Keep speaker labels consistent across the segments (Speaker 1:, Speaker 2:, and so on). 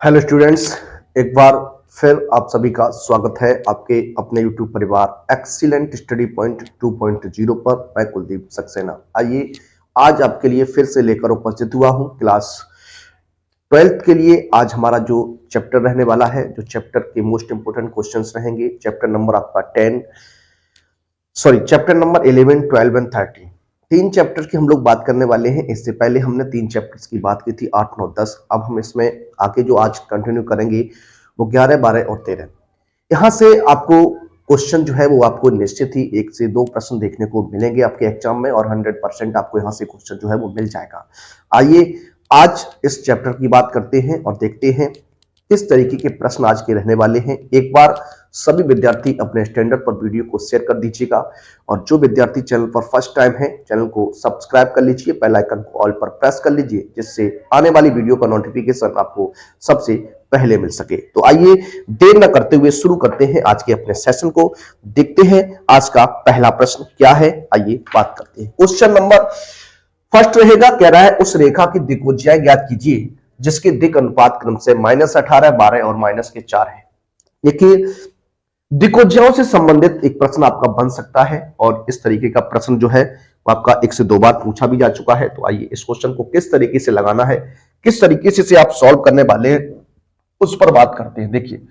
Speaker 1: Hello students, एक बार फिर आप सभी का स्वागत है आपके अपने YouTube परिवार एक्सीलेंट स्टडी पॉइंट 2.0 पर। मैं कुलदीप सक्सेना। आइए आज आपके लिए फिर से लेकर उपस्थित हुआ हूं क्लास 12th के लिए। आज हमारा जो चैप्टर रहने वाला है, जो चैप्टर के मोस्ट इंपोर्टेंट क्वेश्चंस रहेंगे, चैप्टर नंबर आपका 10 सॉरी चैप्टर नंबर 11, 12 एंड 13। तीन चैप्टर की हम लोग बात करने वाले हैं। इससे पहले हमने तीन चैप्टर्स की बात की थी, 8, 9, 10। अब हम इसमें आगे जो आज कंटिन्यू करेंगे वो 11, 12 और 13। यहां से आपको क्वेश्चन जो है वो आपको निश्चित ही 1 से 2 प्रश्न देखने को मिलेंगे आपके एग्जाम में, और 100% आपको यहां से क्वेश्चन जो है वो मिल जाएगा। आइए आज इस चैप्टर की बात करते हैं और देखते हैं किस तरीके के प्रश्न आज के रहने वाले हैं। एक बार सभी विद्यार्थी अपने स्टैंडर्ड पर वीडियो को शेयर कर दीजिएगा, और जो विद्यार्थी चैनल पर फर्स्ट टाइम है चैनल को सब्सक्राइब कर लीजिए, बेल आइकन को ऑल पर प्रेस कर लीजिए, जिससे आने वाली वीडियो का नोटिफिकेशन आपको सबसे पहले मिल सके। तो आइए देर न करते हुए शुरू करते हैं आज के अपने सेशन को। देखते हैं आज का पहला प्रश्न क्या है। आइए बात करते हैं। क्वेश्चन नंबर फर्स्ट रहेगा, कह रहा है उस रेखा की दिक्भुजाएं ज्ञात कीजिए जिसके दिक् अनुपात क्रम से -18, 12 और -4 है। देखिए, दिक्भुजाओं से संबंधित एक प्रश्न आपका बन सकता है, और इस तरीके का प्रश्न जो है वो आपका 1 से 2 बार पूछा भी जा चुका है। तो आइए इस क्वेश्चन को किस तरीके से लगाना है, किस तरीके से आप सॉल्व करने वाले हैं, उस पर बात करते हैं। देखिए,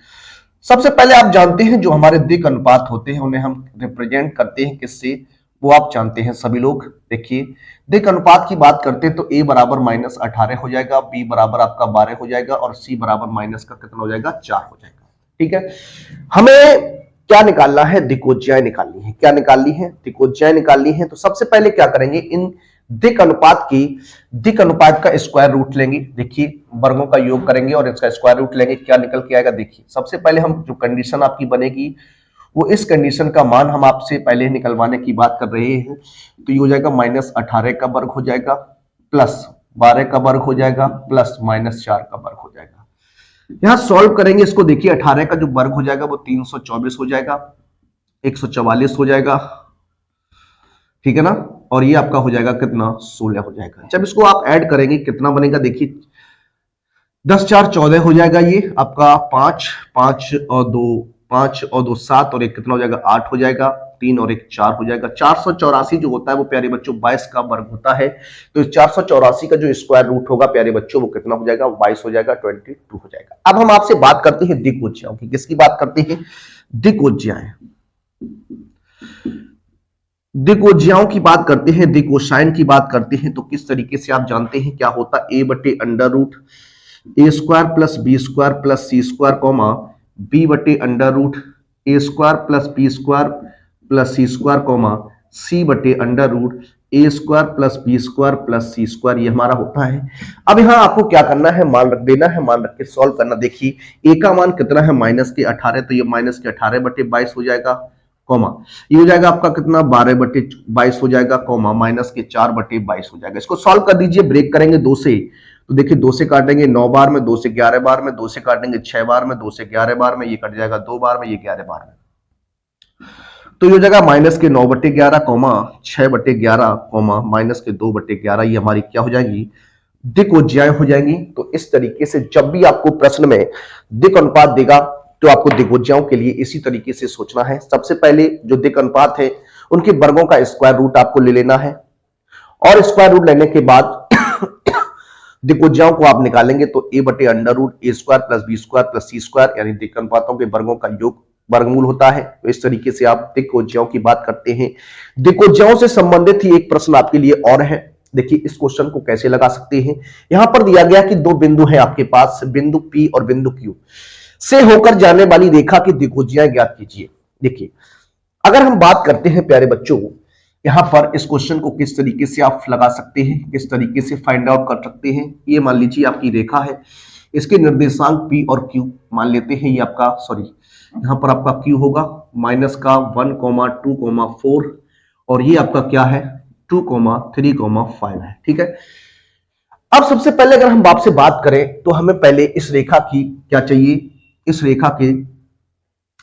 Speaker 1: सबसे पहले आप जानते हैं जो हमारे दिक् अनुपात होते हैं उन्हें हम रिप्रेजेंट करते हैं किससे, वो आप जानते हैं सभी लोग। देखिए, दिक् अनुपात की बात करते हैं तो a बराबर -18 हो जाएगा, b बराबर आपका 12 हो जाएगा, और c बराबर माइनस का कितना हो जाएगा, 4 हो जाएगा। ठीक है, हमें क्या निकालना है, दिक्भुजाएं निकालनी है। क्या निकालनी है, दिक्भुजाएं निकालनी है। तो सबसे पहले क्या करेंगे, इन दिक् अनुपात का स्क्वायर रूट लेंगे। देखिए, वर्गों का योग करेंगे और इसका स्क्वायर रूट लेंगे, क्या निकल के आएगा। देखिए, सबसे पहले हम जो कंडीशन आपकी बनेगी वो इस कंडीशन का मान हम आपसे पहले निकलवाने की बात कर रहे हैं। तो ये हो जाएगा -18 का वर्ग हो जाएगा, प्लस 12 का वर्ग हो जाएगा, प्लस -4 का वर्ग हो जाएगा। यहां सॉल्व करेंगे इसको। देखिए, 18 का जो वर्ग हो जाएगा वो 324 हो जाएगा, 144 हो जाएगा, ठीक है ना, और ये आपका हो जाएगा कितना, 16 हो जाएगा। जब इसको आप ऐड करेंगे कितना बनेगा, देखिए 10 4 14 हो जाएगा। ये आपका 5 5 और 2 5 और 2 7 और 1 कितना हो जाएगा, 8 हो जाएगा, 3 और 1 4 हो जाएगा। 484 जो होता है वो प्यारे बच्चों 22 का वर्ग होता है। तो 484 का जो स्क्वायर रूट होगा प्यारे बच्चों वो कितना हो जाएगा, 22 हो जाएगा, 22 हो जाएगा। अब हम आपसे बात करते हैं दिक्भुजाओं की। किसकी बात करते हैं, दिक्भुजाएं। दिक्भुजाओं की बात करते हैं, दिक्कोसाइन की बात करते हैं। तो किस तरीके से आप जानते हैं क्या होता है, a/√a² + b² + c² comma b/√a² + b² + c² comma c/√a² + b² + c², ये हमारा होता है। अब यहां आपको क्या करना है, मान रख देना है, मान रख के सॉल्व करना। देखिए, a का मान कितना है, -18, तो ये -18/22 हो जाएगा, कॉमा ये हो जाएगा आपका कितना, 12/22 हो जाएगा, कॉमा -4/22 हो जाएगा। इसको सॉल्व कर दीजिए, ब्रेक करेंगे 2 से। तो देखिए 2 से काटेंगे 9 बार में, 2 से 11 बार में, 2 से काटेंगे 6 बार में, 2 से 11 बार में, ये कट जाएगा 2 बार में, ये 11 बार में। तो ये हो जाएगा -9/11, कॉमा 6/11, कॉमा -2/11। ये हमारी क्या हो जाएगी, दिक्भुजाएं हो जाएंगी। तो इस तरीके से जब भी आपको प्रश्न में दिक् अनुपात देगा तो आपको दिक्भुजाओं के लिए इसी तरीके से सोचना है। सबसे पहले जो दिक् अनुपात है उनके वर्गों का स्क्वायर रूट आपको ले लेना है, और स्क्वायर रूट लेने के बाद दिक्भुजाओं को आप निकालेंगे तो a/√a² + b² + c² यानी दिक् अनुपातों के वर्गों का योग वर्गमूल होता है। तो इस तरीके से आप दिक्भुजाओं की बात करते हैं। दिक्भुजाओं से संबंधित ही एक प्रश्न आपके लिए और है। देखिए, इस क्वेश्चन को कैसे लगा सकते हैं। यहां पर दिया गया कि 2 बिंदु है आपके पास, बिंदु P और बिंदु Q से होकर जाने वाली रेखा की दिक्भुजाएं ज्ञात कीजिए। देखिए, अगर हम बात करते हैं प्यारे बच्चों, यहां पर इस क्वेश्चन को किस तरीके से आप लगा सकते हैं, किस तरीके से फाइंड आउट कर सकते हैं। ये मान लीजिए आपकी रेखा है, इसके निर्देशांक P और Q मान लेते हैं। ये आपका यहां पर आपका Q होगा -1, 2, 4, और ये आपका क्या है, 2, 3, 5 है। ठीक है, अब सबसे पहले अगर हम बाप से बात करें तो हमें पहले इस रेखा की क्या चाहिए, इस रेखा की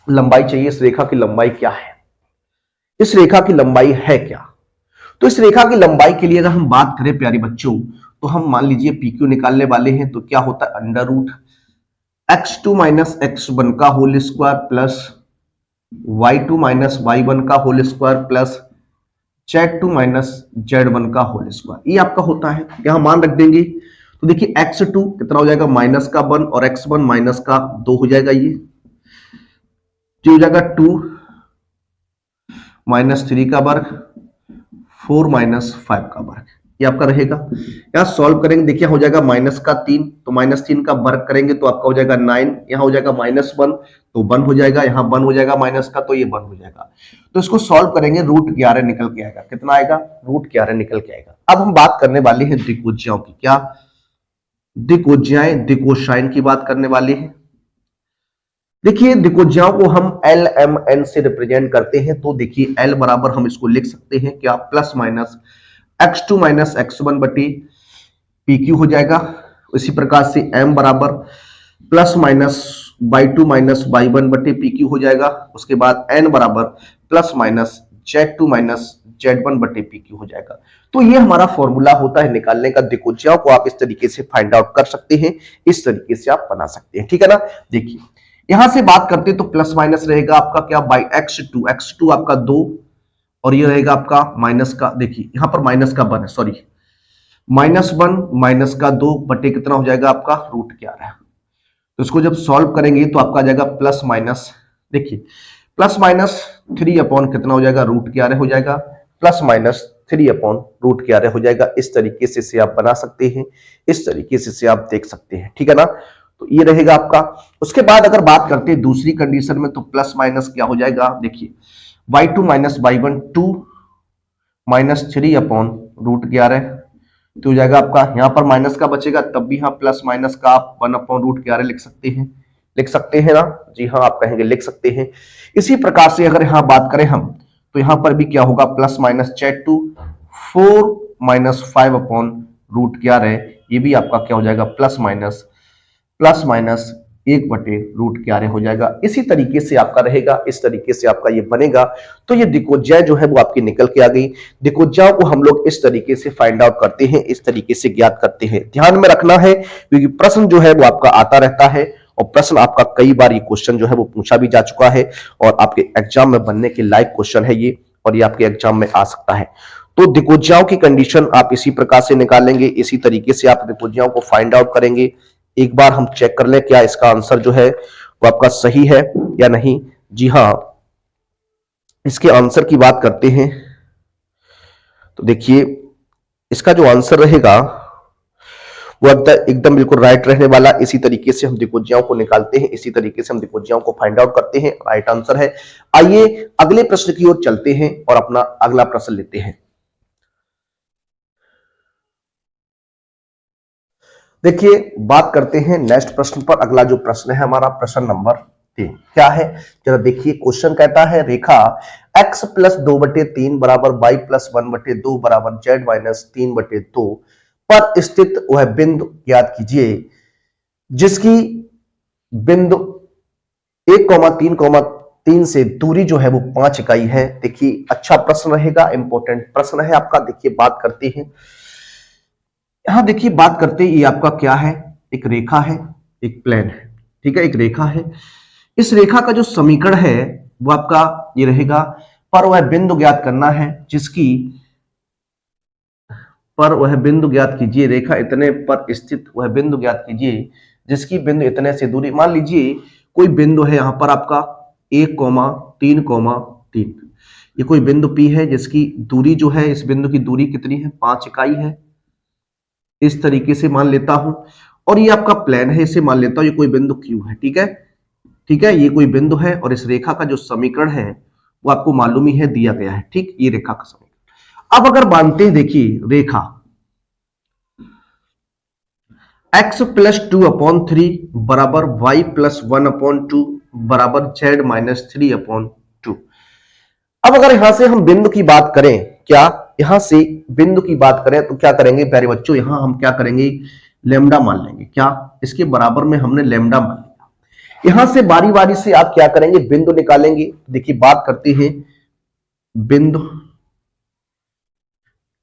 Speaker 1: लंबाई चाहिए। इस रेखा की लंबाई क्या है, इस रेखा की लंबाई है क्या। तो इस रेखा की लंबाई के लिए अगर हम बात करें प्यारे बच्चों, तो हम मान लीजिए PQ निकालने वाले हैं। तो क्या होता है, under root x2 minus x1 का whole square plus y2 minus y1 का whole square plus z2 minus z1 का होल स्क्वायर, ये आपका होता है। यहां मान रख देंगे तो देखिए x2 कितना हो जाएगा माइनस का 1 और x1 माइनस का 2 हो जाएगा, ये हो जाएगा 2 माइनस 3 का वर्ग 4 माइनस 5 का वर्ग, ये आपका रहेगा। यहां सॉल्व करेंगे, देखिए हो जाएगा माइनस का 3 तो माइनस 3 का वर्ग करेंगे तो आपका हो जाएगा 9, यहां हो जाएगा माइनस 1 तो 1 हो जाएगा, यहां 1 हो जाएगा माइनस का तो ये 1 हो जाएगा। तो इसको सॉल्व करेंगे रूट 11 निकल के आएगा, कितना आएगा रूट 11 निकल के आएगा। अब हम बात करने वाले हैं दिक्कोज्याओं की, क्या दिक्कोज्याएं, दिक्कोसाइन की बात करने वाले हैं। देखिए दिक्कोज्याओं को हम एल एम एन से रिप्रेजेंट करते हैं, तो देखिए एल बराबर हम इसको लिख सकते हैं क्या plus minus x2 minus x1 बटी पी क्यू हो जाएगा। इसी प्रकार से m बराबर plus minus y2 minus y1 बटे पी क्यू हो जाएगा। उसके बाद n बराबर plus minus z2 minus z1 बटे पी क्यू हो जाएगा। तो ये हमारा फॉर्मूला होता है निकालने का। दिक्कोज्याओं को आप इस तरीके से फाइंड आउट कर सकते हैं, इस तरीके से आप बना सकते हैं, ठीक है ना। देखिए यहां से बात करते हैं तो प्लस माइनस रहेगा आपका क्या बाई x2 आपका 2 और ये रहेगा आपका माइनस का, देखिए यहां पर माइनस का 1 है, सॉरी माइनस 1 माइनस का 2 बटे कितना हो जाएगा आपका रूट 11। तो इसको जब सॉल्व करेंगे तो आपका आ जाएगा प्लस माइनस, देखिए प्लस माइनस 3 अपॉन कितना हो जाएगा रूट 11 हो जाएगा, प्लस माइनस 3 अपॉन रूट 11 हो जाएगा। इस तरीके से आप बना सकते हैं, इस तरीके से आप देख सकते हैं, ठीक है ना। तो ये रहेगा आपका। उसके बाद अगर बात करते हैं दूसरी कंडीशन में तो प्लस माइनस क्या हो जाएगा, देखिए y2 minus y1 2 minus 3 upon root 11 तो हो जाएगा आपका, यहां पर माइनस का बचेगा तब भी हाँ प्लस माइनस का आप 1 अपॉन रूट 11 लिख सकते हैं, लिख सकते हैं ना, जी हाँ आप कहेंगे लिख सकते हैं। इसी प्रकार से अगर यहां बात करें हम तो यहां पर भी क्या होगा plus minus z2 4 minus 5 upon root 11, ये भी आपका क्या हो जाएगा प्लस माइनस 1 बटे रूट 11 हो जाएगा। इसी तरीके से आपका रहेगा, इस तरीके से आपका ये बनेगा। तो ये दिक्कोज्याएं जो है वो आपकी निकल के आ गई। दिक्कोज्याओं को हम लोग इस तरीके से फाइंड आउट करते हैं, इस तरीके से ज्ञात करते हैं। ध्यान में रखना है क्योंकि प्रश्न जो है वो आपका आता रहता है और प्रश्न आपका कई बार ये क्वेश्चन जो है वो पूछा भी जा चुका है और आपके एग्जाम में बनने के लायक क्वेश्चन है ये, और ये आपके एग्जाम में आ सकता है। तो दिक्कोज्याओं की कंडीशन आप इसी प्रकार से निकालेंगे, इसी तरीके से आप दिक्कोज्याओं को फाइंड आउट करेंगे। एक बार हम चेक कर लें क्या इसका आंसर जो है वो आपका सही है या नहीं। जी हाँ, इसके आंसर की बात करते हैं तो देखिए इसका जो आंसर रहेगा वो एकदम बिल्कुल राइट रहने वाला। इसी तरीके से हम दिक्कोज्याओं को निकालते हैं, इसी तरीके से हम दिक्कोज्याओं को फाइंड आउट करते हैं, राइट आंसर है। आइए अगले प्रश्न की ओर चलते हैं और अपना अगला प्रश्न लेते हैं। देखिए बात करते हैं नेक्स्ट प्रश्न पर। अगला जो प्रश्न है हमारा प्रश्न नंबर 3 क्या है, जरा देखिए। क्वेश्चन कहता है रेखा x प्लस 2/3 बराबर y प्लस 1/2 बराबर z माइनस 3/2 पर स्थित वह बिंदु ज्ञात कीजिए जिसकी बिंदु 1,3,3 से दूरी जो है वो 5 इकाई है। देखिए अच्छा प्रश्न रहेगा, इंपॉर्टेंट प्रश्न है आपका। देखिए बात करते हैं, यहां देखिए बात करते हैं ये आपका क्या है, एक रेखा है, एक प्लेन है, ठीक है, एक रेखा है। इस रेखा का जो समीकरण है वो आपका ये रहेगा, पर वह बिंदु ज्ञात करना है जिसकी, पर वह बिंदु ज्ञात कीजिए, रेखा इतने पर स्थित वह बिंदु ज्ञात कीजिए जिसकी बिंदु इतने से दूरी। मान लीजिए कोई बिंदु है यहां पर आपका 1,3,3, ये कोई बिंदु P है जिसकी दूरी जो है, इस बिंदु की दूरी कितनी है 5 इकाई है, इस तरीके से मान लेता हूं। और ये आपका प्लेन है, इसे मान लेता हूं ये कोई बिंदु Q है, ठीक है, ठीक है, ये कोई बिंदु है और इस रेखा का जो समीकरण है वो आपको मालूम ही है, दिया गया है, ठीक, ये रेखा का समीकरण। अब अगर मानते हैं देखिए रेखा x प्लस 2/3 बराबर y प्लस 1/2 बराबर z माइनस 3/2। अब अगर यहां से हम बिंदु की बात करें, क्या यहां से बिंदु की बात करें तो क्या करेंगे प्यारे बच्चों, यहां हम क्या करेंगे लेमडा मान लेंगे, क्या इसके बराबर में हमने लेमडा मान लिया। यहां से बारी बारी से आप क्या करेंगे बिंदु निकालेंगे। देखिए बात करते हैं बिंदु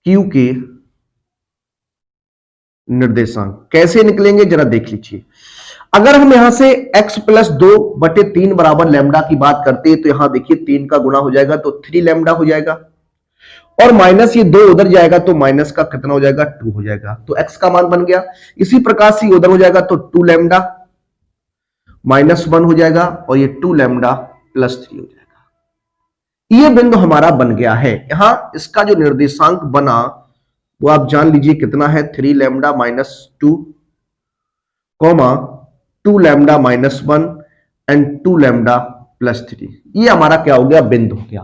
Speaker 1: Q के निर्देशांक कैसे निकलेंगे जरा देख लीजिए। अगर हम यहां से x प्लस 2/3 बराबर लैम्डा की बात करते हैं तो यहां देखिए 3 का गुणा हो जाएगा तो 3 लैम्डा हो जाएगा, और माइनस ये 2 उधर जाएगा तो माइनस का कितना हो जाएगा 2 हो जाएगा, तो x का मान बन गया। इसी प्रकार से उधर हो जाएगा तो 2 लैम्डा -1 हो जाएगा और ये 2 लैम्डा +3 हो जाएगा। ये बिंदु हमारा बन गया है। यहां इसका जो निर्देशांक बना वो आप जान लीजिए कितना है, 3 lambda -2 comma 2 lambda -1 and 2 lambda +3। ये हमारा क्या हो गया, बिंदु हो गया।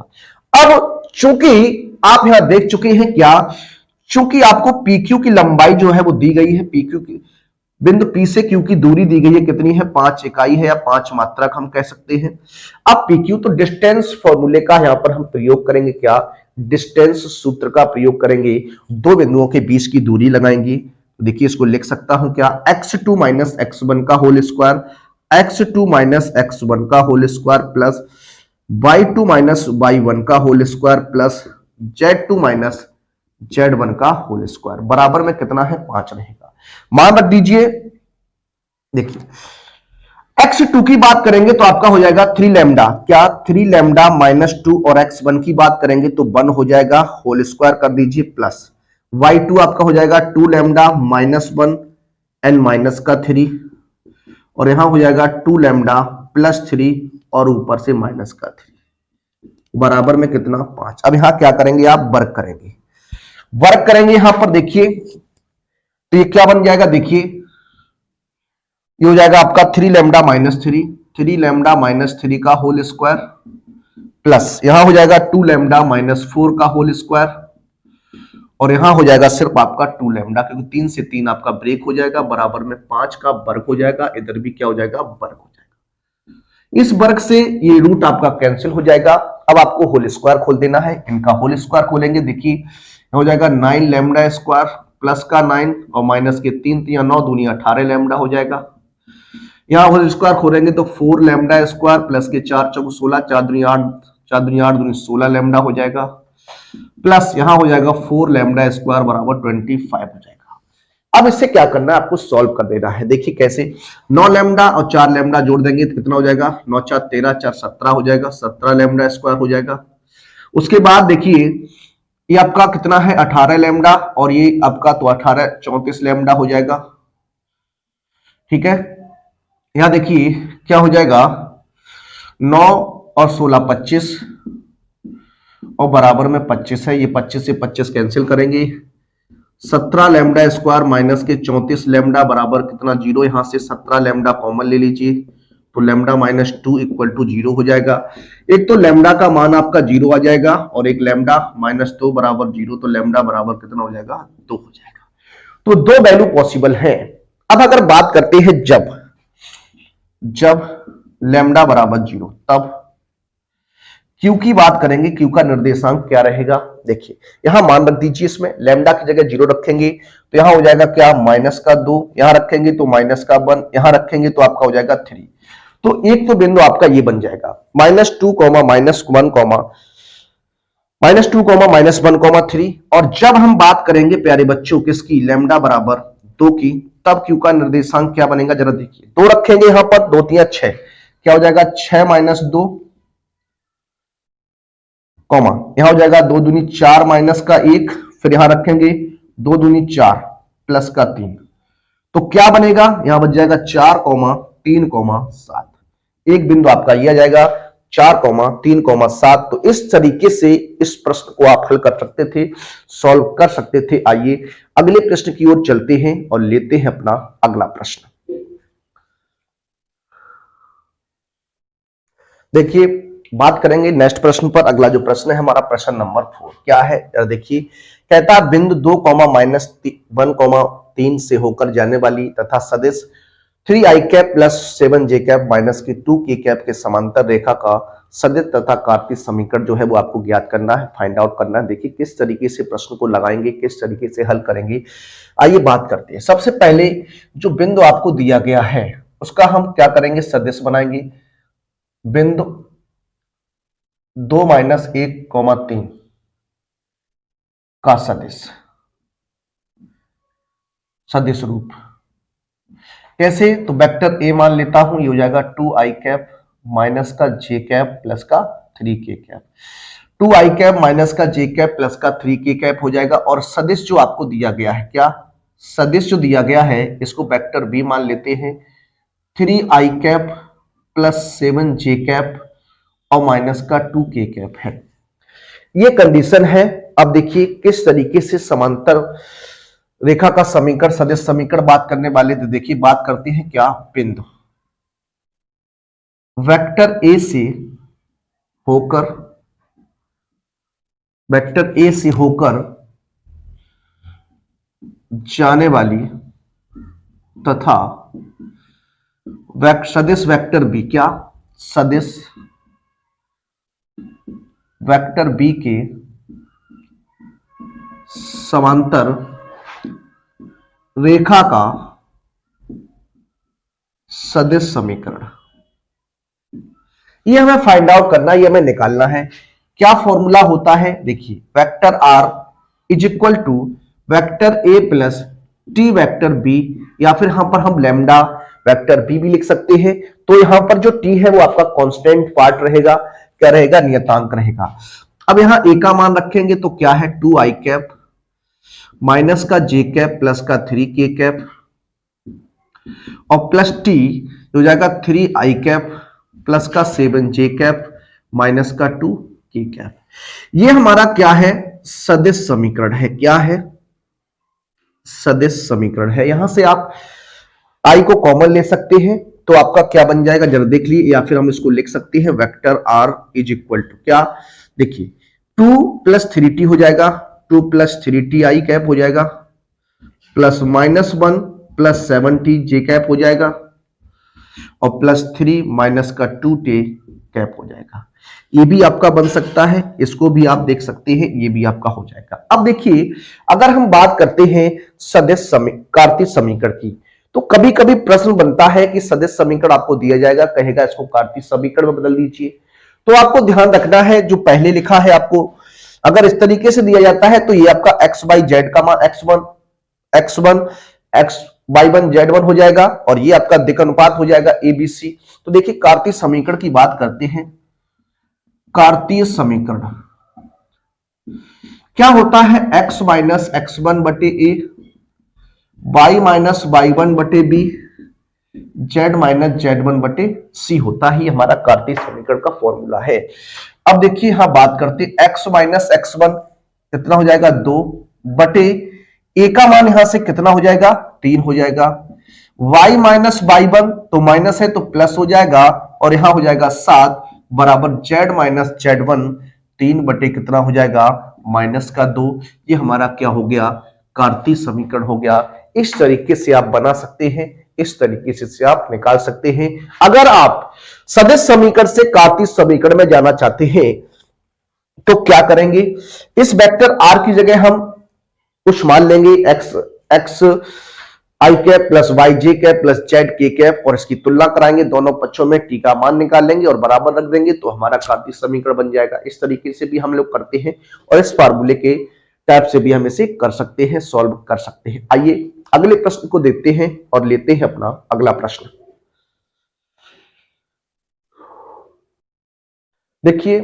Speaker 1: अब चूंकि आप यहां देख चुके हैं क्या, चूंकि आपको PQ की लंबाई जो है वो दी गई है, PQ की बिंदु P से Q की दूरी दी गई है, कितनी है 5 इकाई है या 5 मात्रक हम कह सकते हैं। अब PQ तो डिस्टेंस फॉर्मूले का यहां पर हम प्रयोग करेंगे, क्या डिस्टेंस सूत्र का प्रयोग करेंगे, दो बिंदुओं के बीच की दूरी लगाएंगे। देखिए इसको लिख सकता हूं क्या, x2 माइनस x1 का whole square, x2 minus x1 का whole square plus y2 minus y1 का whole square plus z2 minus z1 का होल स्क्वायर बराबर में कितना है 5 रहेगा। मान रख दीजिए, देखिए x2 की बात करेंगे तो आपका हो जाएगा 3 लैम्डा, क्या 3 लैम्डा -2 और x1 की बात करेंगे तो 1 हो जाएगा, होल स्क्वायर कर दीजिए प्लस y2 आपका हो जाएगा 2 लैम्डा -1 एंड माइनस का 3 और यहां हो जाएगा 2 लैम्डा +3 और ऊपर से माइनस का 3 बराबर में कितना 5। अब यहां क्या करेंगे आप, वर्क करेंगे, वर्क करेंगे यहां पर देखिए तो ये क्या बन जाएगा, देखिए ये हो जाएगा आपका 3 लैम्डा -3, 3 लैम्डा -3 का होल स्क्वायर प्लस यहां हो जाएगा 2 लैम्डा -4 का होल स्क्वायर और यहां हो जाएगा सिर्फ आपका 2 लैम्डा, क्योंकि 3 से 3 आपका ब्रेक हो जाएगा, बराबर में 5 का वर्ग हो जाएगा, इधर भी क्या हो जाएगा वर्ग हो जाएगा। इस वर्ग से ये रूट आपका कैंसिल हो जाएगा। अब आपको होल स्क्वायर खोल देना है, इनका होल स्क्वायर खोलेंगे, देखिए हो जाएगा 9 लैम्डा स्क्वायर प्लस का 9 और माइनस के 3 3 9 दूनी 18 लैम्डा हो जाएगा। यहां होल स्क्वायर खोलेंगे तो 4 लैम्डा स्क्वायर प्लस के 4 चौक 16 4 दूनी 8 4 दूनी 8 दूनी 16 लैम्डा हो जाएगा प्लस यहां हो जाएगा 4 लैम्डा स्क्वायर बराबर 25 हो जाएगा। अब इससे क्या करना है, आपको सॉल्व कर देना है। देखिए कैसे, 9 लैम्डा और 4 लैम्डा जोड़ देंगे तो कितना हो जाएगा, 9 4 13 4 17 हो जाएगा, 17 लैम्डा स्क्वायर हो जाएगा। उसके बाद देखिए ये आपका कितना है 18 लैम्डा और ये आपका तो 18 34 लैम्डा हो जाएगा, ठीक है। यहां देखिए क्या हो जाएगा, 9 और 16 25 और बराबर में 25 है, ये 25 से 25 कैंसिल करेंगे, 17 लैम्डा स्क्वायर माइनस के 34 लैम्डा बराबर कितना 0, यहां से 17 लैम्डा कॉमन ले लीजिए तो लैम्डा -2 इक्वल टू 0 हो जाएगा। एक तो लैम्डा का मान आपका 0 आ जाएगा और एक लैम्डा -2 बराबर 0, तो लैम्डा बराबर कितना हो जाएगा 2 हो जाएगा। तो दो वैल्यू पॉसिबल है। अब अगर बात करते हैं जब लैम्डा बराबर 0, तब Q की बात करेंगे, Q का निर्देशांक क्या रहेगा, देखिए यहां मान रख दीजिए, इसमें लैम्डा की जगह 0 रखेंगे तो यहां हो जाएगा क्या -2, यहां रखेंगे तो -1, यहां रखेंगे तो आपका हो जाएगा 3। तो एक तो बिंदु आपका ये बन जाएगा -2, -1, -1, 3। और जब हम बात करेंगे प्यारे बच्चों किसकी, लैम्डा बराबर 2 की, तब Q का निर्देशांक क्या बनेगा, जरा देखिए 2 रखेंगे यहां पर, 2 3 6, क्या हो जाएगा 6 - 2 कॉमा यहां हो जाएगा 2 दूनी 4 माइनस का 1, फिर यहां रखेंगे 2 दूनी 4 प्लस का 3, तो क्या बनेगा, यहां बच जाएगा 4, 3, 7। एक बिंदु आपका यह आ जाएगा 4, 3, 7। तो इस तरीके से इस प्रश्न को आप हल कर सकते थे, सॉल्व कर सकते थे। आइए अगले प्रश्न की ओर चलते हैं और लेते हैं अपना अगला प्रश्न। देखिए बात करेंगे नेक्स्ट प्रश्न पर। अगला जो प्रश्न है हमारा प्रश्न नंबर 4 क्या है, देखिए कहता बिंदु 2, -1, 3 से होकर जाने वाली तथा सदिश 3i cap plus 7j cap minus की 2k कैप के समांतर रेखा का सदिश तथा कार्तीय समीकरण जो है वो आपको ज्ञात करना है, फाइंड आउट करना है। देखिए किस तरीके से प्रश्न को लगाएंगे, किस तरीके से हल करेंगे, आइए बात करते हैं। सबसे पहले जो बिंदु आपको दिया गया है उसका हम क्या करेंगे, सदिश बनाएंगे। बिंदु 2 - 1, 3 का सदिश रूप कैसे? तो वेक्टर ए मान लेता हूं, ये हो जाएगा 2i कैप माइनस का जे कैप प्लस का 3k cap. 2i cap minus का जे कैप प्लस का 3k कैप हो जाएगा। और सदिश जो आपको दिया गया है, क्या सदिश जो दिया गया है इसको वेक्टर बी मान लेते हैं। 3i cap plus 7j cap और माइनस का 2k कैप है। ये कंडीशन है। अब देखिए किस तरीके से समांतर रेखा का समीकरण, सदिश समीकरण बात करने वाले। तो देखिए बात करते हैं क्या, बिंदु वेक्टर ए से होकर, वेक्टर ए से होकर जाने वाली तथा सदिश वेक्टर बी, क्या सदिश वेक्टर बी के समांतर रेखा का सदिश समीकरण, ये हमें फाइंड आउट करना, ये हमें निकालना है। क्या फॉर्मूला होता है? देखिए vector R is equal to vector A plus T vector B, या फिर यहां पर हम लैम्डा वेक्टर बी भी लिख सकते हैं। तो यहां पर जो टी है वो आपका कांस्टेंट पार्ट रहेगा, क्या रहेगा, नियतांक रहेगा। अब यहां ए का मान रखेंगे तो क्या है, 2i कैप माइनस का जे कैप प्लस का 3k कैप और प्लस टी हो जाएगा 3i कैप प्लस का 7j कैप माइनस का 2k कैप। ये हमारा क्या है, सदिश समीकरण है। क्या है, सदिश समीकरण है। यहां से आप i को कॉमन ले सकते हैं तो आपका क्या बन जाएगा जरा देख लीजिए, या फिर हम इसको लिख सकते हैं vector r is equal to क्या, देखिए 2 प्लस 3t हो जाएगा, 2 प्लस 3t i कैप हो जाएगा plus -1 plus 7t j cap हो जाएगा और प्लस 3 माइनस का 2t कैप हो जाएगा। ये भी आपका बन सकता है, इसको भी आप देख सकते हैं, ये भी आपका हो जाएगा। अब देखिए अगर हम बात करते हैं सदिश कार्तीय समीकरण की, तो कभी कभी प्रश्न बनता है कि सदिश समीकरण आपको दिया जाएगा, कहेगा इसको कार्तीय समीकरण में बदल दीजिए। तो आपको ध्यान रखना है जो पहले लिखा है आपको, अगर इस तरीके से दिया जाता है तो ये आपका एक्स बाई जेड का मान x1 x y1 z1 हो जाएगा और ये आपका दिक् अनुपात हो जाएगा ABC। तो देखिए कार्तीय समीकरण की बात करते हैं। कार्तीय समीकरण क्या होता है, x माइनस x1 बटे ए, y माइनस y1 बटे बी, z माइनस z1 बटे सी होता ही हमारा कार्तीय समीकरण का फॉर्मूला है। अब देखिए यहां बात करते x माइनस x1 कितना हो जाएगा 2 बटे ए का मान यहां से कितना हो जाएगा 3 हो जाएगा, y माइनस y1 तो माइनस है तो प्लस हो जाएगा और यहां हो जाएगा 7 बराबर z माइनस z1 3 बटे कितना हो जाएगा माइनस का 2। ये हमारा क्या हो गया, कार्तीय समीकरण हो गया। इस तरीके से आप बना सकते हैं, इस तरीके से आप निकाल सकते हैं। अगर आप सदिश समीकरण से कार्तीय समीकरण में जाना चाहते हैं तो क्या करेंगे, इस वेक्टर r की जगह हम कुछ मान लेंगे x आई कैप प्लस वाई जे कैप प्लस जेड के कैप और इसकी तुलना कराएंगे, दोनों पक्षों में टी का मान निकाल लेंगे और बराबर रख देंगे तो हमारा कार्तीय समीकरण बन जाएगा। इस तरीके से भी हम लोग करते हैं और इस फार्मूले के टाइप से भी हम इसे कर सकते हैं, सॉल्व कर सकते हैं। आइए अगले प्रश्न को देखते हैं और लेते हैं अपना अगला प्रश्न। देखिए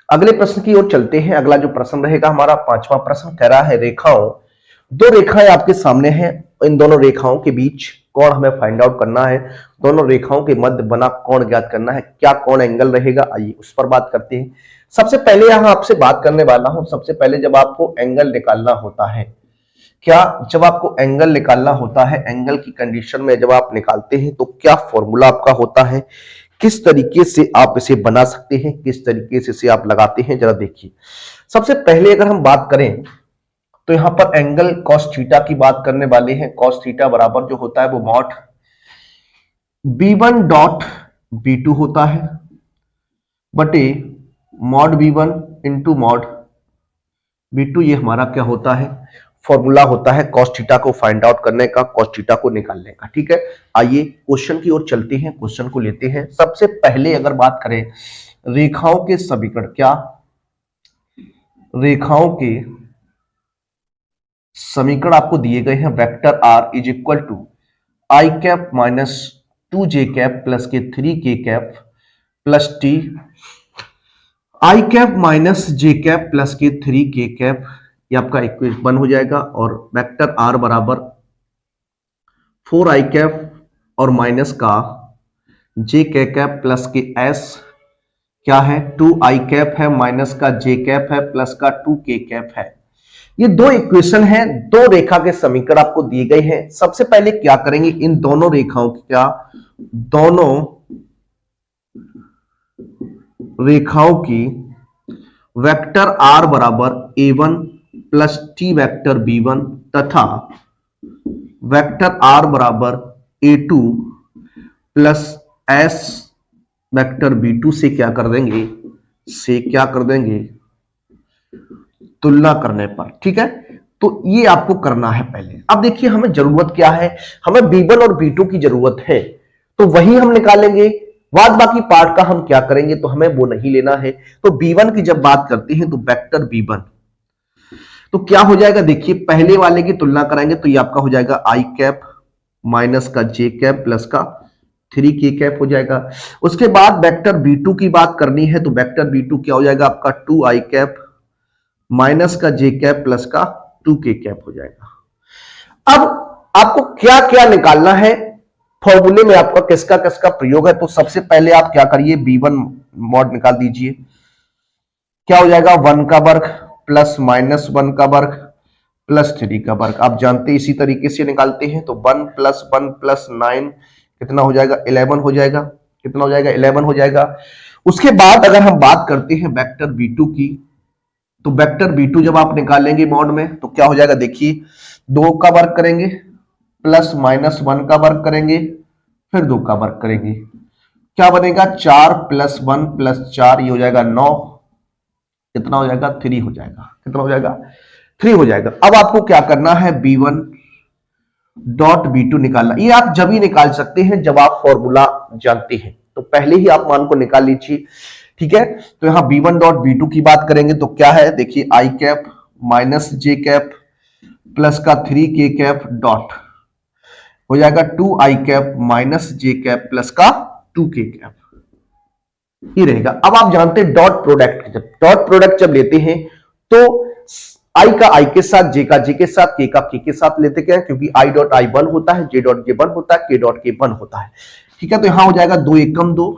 Speaker 1: अगले प्रश्न की ओर चलते हैं। अगला जो प्रश्न रहेगा हमारा पांचवा प्रश्न कह रहा है रेखाओं, दो रेखाएं आपके सामने हैं, इन दोनों रेखाओं के बीच कोण हमें फाइंड आउट करना है, दोनों रेखाओं के मध्य बना कोण ज्ञात करना है, क्या कोण एंगल रहेगा, आइए उस पर बात करते हैं। सबसे पहले यहां आपसे बात करने वाला हूं, सबसे पहले जब आपको एंगल निकालना होता है, क्या जब आपको एंगल निकालना होता है, एंगल की कंडीशन में जब आप निकालते हैं तो क्या फॉर्मूला आपका होता है, किस तरीके से आप इसे बना सकते हैं, किस तरीके से इसे आप लगाते हैं, जरा देखिए। सबसे पहले अगर हम बात करें तो यहां पर एंगल कॉस थीटा की बात करने वाले हैं। कॉस थीटा बराबर जो होता है वो मॉड b1 डॉट b2 होता है बटे mod b1 into mod b2। ये हमारा क्या होता है, फॉर्मूला होता है कॉस थीटा को फाइंड आउट करने का, कॉस थीटा को निकालने का। ठीक है, आइए क्वेश्चन की ओर चलते हैं, क्वेश्चन को लेते हैं। सबसे पहले अगर बात करें रेखाओं के समीकरण, क्या रेखाओं के समीकरण आपको दिए गए हैं, vector r is equal to I cap minus 2j cap plus K 3k cap plus T, I cap minus J cap plus K 3k cap, ये आपका इक्वेशन 1 हो जाएगा। और वेक्टर आर बराबर 4i कैप और माइनस का जे cap plus के S क्या है 2i कैप है, माइनस का जे कैप है, प्लस का 2k कैप है। ये दो इक्वेशन है, दो रेखा के समीकरण आपको दिए गए हैं। सबसे पहले क्या करेंगे, इन दोनों रेखाओं की दोनों रेखाओं की वेक्टर आर बराबर a1 plus T vector b1 तथा वेक्टर आर बराबर a2 plus S vector b2 से क्या कर देंगे, तुलना करने पर। ठीक है, तो ये आपको करना है पहले। अब देखिए हमें जरूरत क्या है, हमें b1 और b2 की जरूरत है, तो वही हम निकालेंगे। बाद बाकी पार्ट का हम क्या करेंगे, तो हमें वो नहीं लेना है। तो b1 की जब बात करते हैं तो वेक्टर b1 तो क्या हो जाएगा, देखिए पहले वाले की तुलना कराएंगे तो ये आपका हो जाएगा आई कैप माइनस का जे कैप प्लस का 3k कैप हो जाएगा। उसके बाद वेक्टर b2 की बात करनी है तो वेक्टर b2 क्या हो जाएगा आपका 2i कैप माइनस का जे कैप प्लस का 2k कैप हो जाएगा। अब आपको क्या क्या निकालना है, फॉर्मूले में आपका किसका किसका प्रयोग है। तो सबसे पहले आप क्या करिए, b1 मॉड निकाल दीजिए। क्या हो जाएगा 1 का वर्ग प्लस माइनस 1 का वर्ग प्लस 3 का वर्ग। आप जानते हैं इसी तरीके से निकालते हैं। तो 1 प्लस 1 प्लस 9 कितना हो जाएगा 11 हो जाएगा। कितना हो जाएगा 11 हो जाएगा। उसके बाद अगर हम बात करते हैं वेक्टर b2 की, तो वेक्टर b2 जब आप निकालेंगे मॉड में तो क्या हो जाएगा, देखिए 2 का वर्ग करेंगे प्लस माइनस 1 का वर्ग करेंगे फिर 2 का वर्ग करेंगे, क्या बनेगा 4 प्लस 1 प्लस 4 ये हो जाएगा 9। कितना हो जाएगा 3 हो जाएगा। कितना हो जाएगा 3 हो जाएगा। अब आपको क्या करना है, b1 डॉट b2 निकालना। ये आप जब ही निकाल सकते हैं जब आप फॉर्मूला जानते हैं, तो पहले ही आप मान को निकाल लीजिए। ठीक है, तो यहां b1 डॉट b2 की बात करेंगे तो क्या है, देखिए आई cap minus J cap plus का 3k कैप डॉट हो जाएगा 2i cap minus J cap plus का 2k कैप, ये रहेगा। अब आप जानते हैं डॉट प्रोडक्ट जब लेते हैं तो आई का आई के साथ, जे का जे के साथ, के का के साथ लेते क्या है, क्योंकि आई डॉट आई 1 होता है, जे डॉट जे 1 होता है, के डॉट के 1 होता है। ठीक है, तो यहां हो जाएगा 2 एकम 2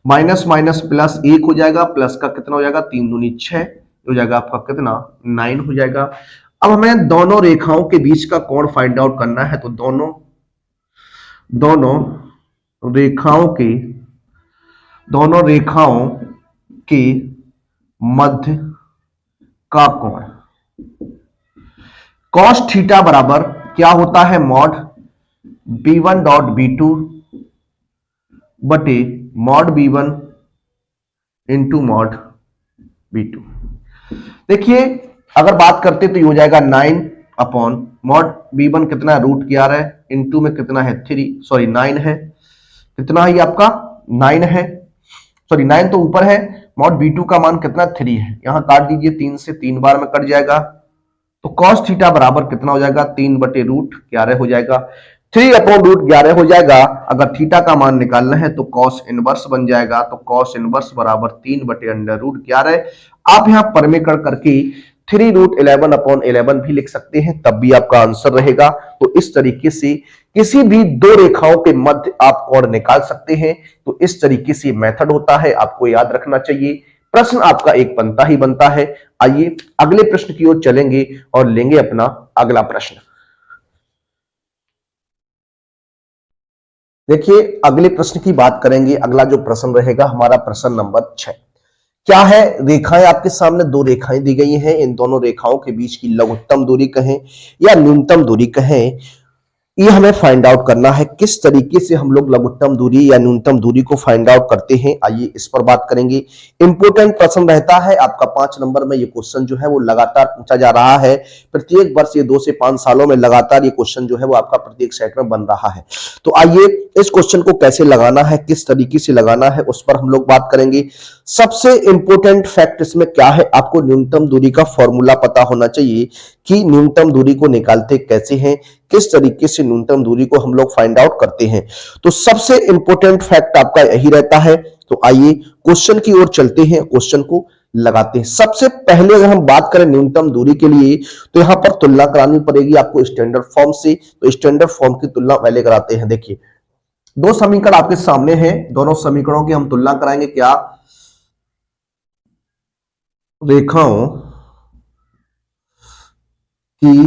Speaker 1: माइनस माइनस प्लस 1 हो जाएगा, प्लस का कितना हो जाएगा 3 दूनी 6 हो जाएगा आपका कितना 9 हो जाएगा। अब हमें दोनों रेखाओं के बीच का कोण फाइंड आउट करना है। तो दोनों रेखाओं के मध्य का कोण कॉस थीटा बराबर क्या होता है, मॉड b1 डॉट b2 बटे mod b1 into mod b2। देखिए अगर बात करते तो ये हो जाएगा 9 अपॉन मॉड b1 कितना रूट क्या रहा है, इंटू में कितना है 9 है, कितना है ये आपका 9 है, 9 तो ऊपर है, मॉड b2 का मान कितना 3 है, यहां काट दीजिए 3 से 3 बार में कट जाएगा। तो कॉस थीटा बराबर कितना हो जाएगा 3 बटे रूट 11 हो जाएगा, 3 अपॉन रूट 11 हो जाएगा। अगर थीटा का मान निकालना है तो कॉस इनवर्स बन जाएगा। तो कॉस इनवर्स बराबर 3 बटे अंडर रूट 11। आप यहां परमीकरण करके 3 रूट 11 अपॉन 11 भी लिख सकते हैं, तब भी आपका आंसर रहेगा। तो इस तरीके से किसी भी दो रेखाओं के मध्य आप कोण निकाल सकते हैं। तो इस तरीके से मेथड होता है, आपको याद रखना चाहिए। प्रश्न आपका एक बनता ही बनता है। आइए अगले प्रश्न की ओर चलेंगे और लेंगे अपना अगला प्रश्न। देखिए अगले प्रश्न की बात करेंगे। अगला जो प्रश्न रहेगा हमारा प्रश्न नंबर 6। क्या है, रेखाएं आपके सामने दो रेखाएं दी गई हैं, इन दोनों रेखाओं के बीच की लघुत्तम दूरी कहें या न्यूनतम दूरी कहें, ये हमें फाइंड आउट करना है। किस तरीके से हम लोग लघुत्तम दूरी या न्यूनतम दूरी को फाइंड आउट करते हैं, आइए इस पर बात करेंगे। इंपोर्टेंट प्रश्न रहता है आपका 5 नंबर में। ये क्वेश्चन जो है वो लगातार पूछा जा रहा है प्रत्येक वर्ष, ये 2 से 5 सालों में लगातार ये क्वेश्चन जो है वो आपका प्रत्येक सेट में बन रहा है। तो आइए इस क्वेश्चन को कैसे लगाना है, किस तरीके से लगाना है, उस पर हम लोग बात करेंगे। सबसे इंपोर्टेंट फैक्ट इसमें क्या है, आपको न्यूनतम दूरी का फॉर्मूला पता होना चाहिए कि न्यूनतम दूरी को निकालते कैसे हैं, किस तरीके से न्यूनतम दूरी को हम लोग फाइंड आउट करते हैं। तो सबसे इंपॉर्टेंट फैक्ट आपका यही रहता है। तो आइए क्वेश्चन की ओर चलते हैं, क्वेश्चन को लगाते हैं। सबसे पहले अगर हम बात करें न्यूनतम दूरी के लिए, तो यहां पर तुलना करानी पड़ेगी आपको स्टैंडर्ड फॉर्म से। तो स्टैंडर्ड फॉर्म की तुलना पहले कराते हैं। देखिए, दो समीकरण आपके सामने हैं, दोनों समीकरणों की हम तुलना कराएंगे। क्या रेखाओं की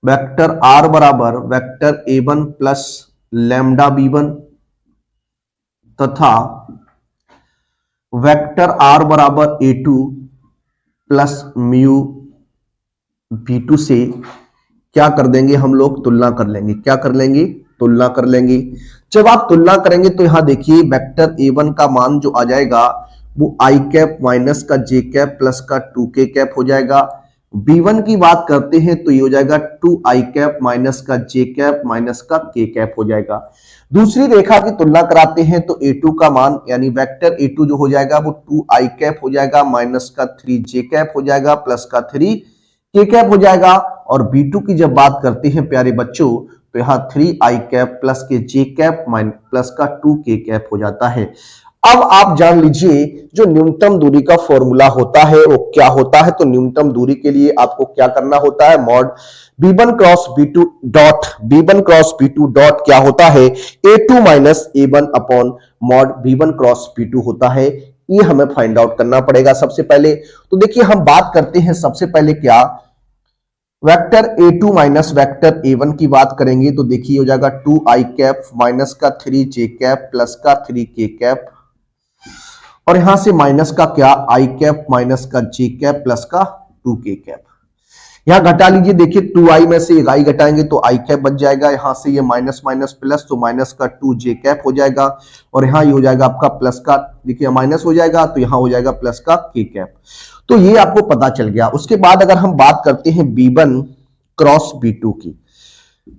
Speaker 1: वेक्टर आर बराबर vector a1 plus lambda b1 तथा वेक्टर आर बराबर a2 प्लस म्यू b2 से क्या कर देंगे हम लोग, तुलना कर लेंगे। क्या कर लेंगे, तुलना कर लेंगे। जब आप तुलना करेंगे तो यहां देखिए वेक्टर a1 का मान जो आ जाएगा वो आई कैप माइनस का जे कैप प्लस का 2k कैप हो जाएगा। b1 की बात करते हैं तो ये हो जाएगा 2i कैप माइनस का जे कैप माइनस का k कैप हो जाएगा। दूसरी रेखा की तुलना कराते हैं तो a2 का मान यानी वेक्टर a2 जो हो जाएगा वो 2i कैप हो जाएगा माइनस का 3j कैप हो जाएगा प्लस का 3k कैप हो जाएगा। और b2 की जब बात करते हैं प्यारे बच्चों तो यहां 3i कैप प्लस के जे कैप प्लस का 2k कैप हो जाता है। अब आप जान लीजिए जो न्यूनतम दूरी का फॉर्मूला होता है वो क्या होता है। तो न्यूनतम दूरी के लिए आपको क्या करना होता है, mod b1 cross b2 dot क्या होता है, a2 minus a1 upon mod b1 cross b2 होता है। ये हमें फाइंड आउट करना पड़ेगा सबसे पहले। तो देखिए हम बात करते हैं सबसे पहले क्या, vector a2 minus vector a1 की बात करेंगे तो देखिए हो जाएगा 2i कैप माइनस का 3j कैप प्लस का 3k कैप और यहां से माइनस का क्या i कैप माइनस का j कैप प्लस का 2k कैप। यहां घटा लीजिए, देखिए 2i में से एक i घटाएंगे तो i कैप बच जाएगा। यहां से ये माइनस माइनस प्लस तो माइनस का 2j कैप हो जाएगा और यहां ये हो जाएगा आपका प्लस का, देखिए माइनस हो जाएगा तो यहां हो जाएगा प्लस का k कैप। तो ये आपको पता चल गया। उसके बाद अगर हम बात करते हैं b1 क्रॉस b2 की,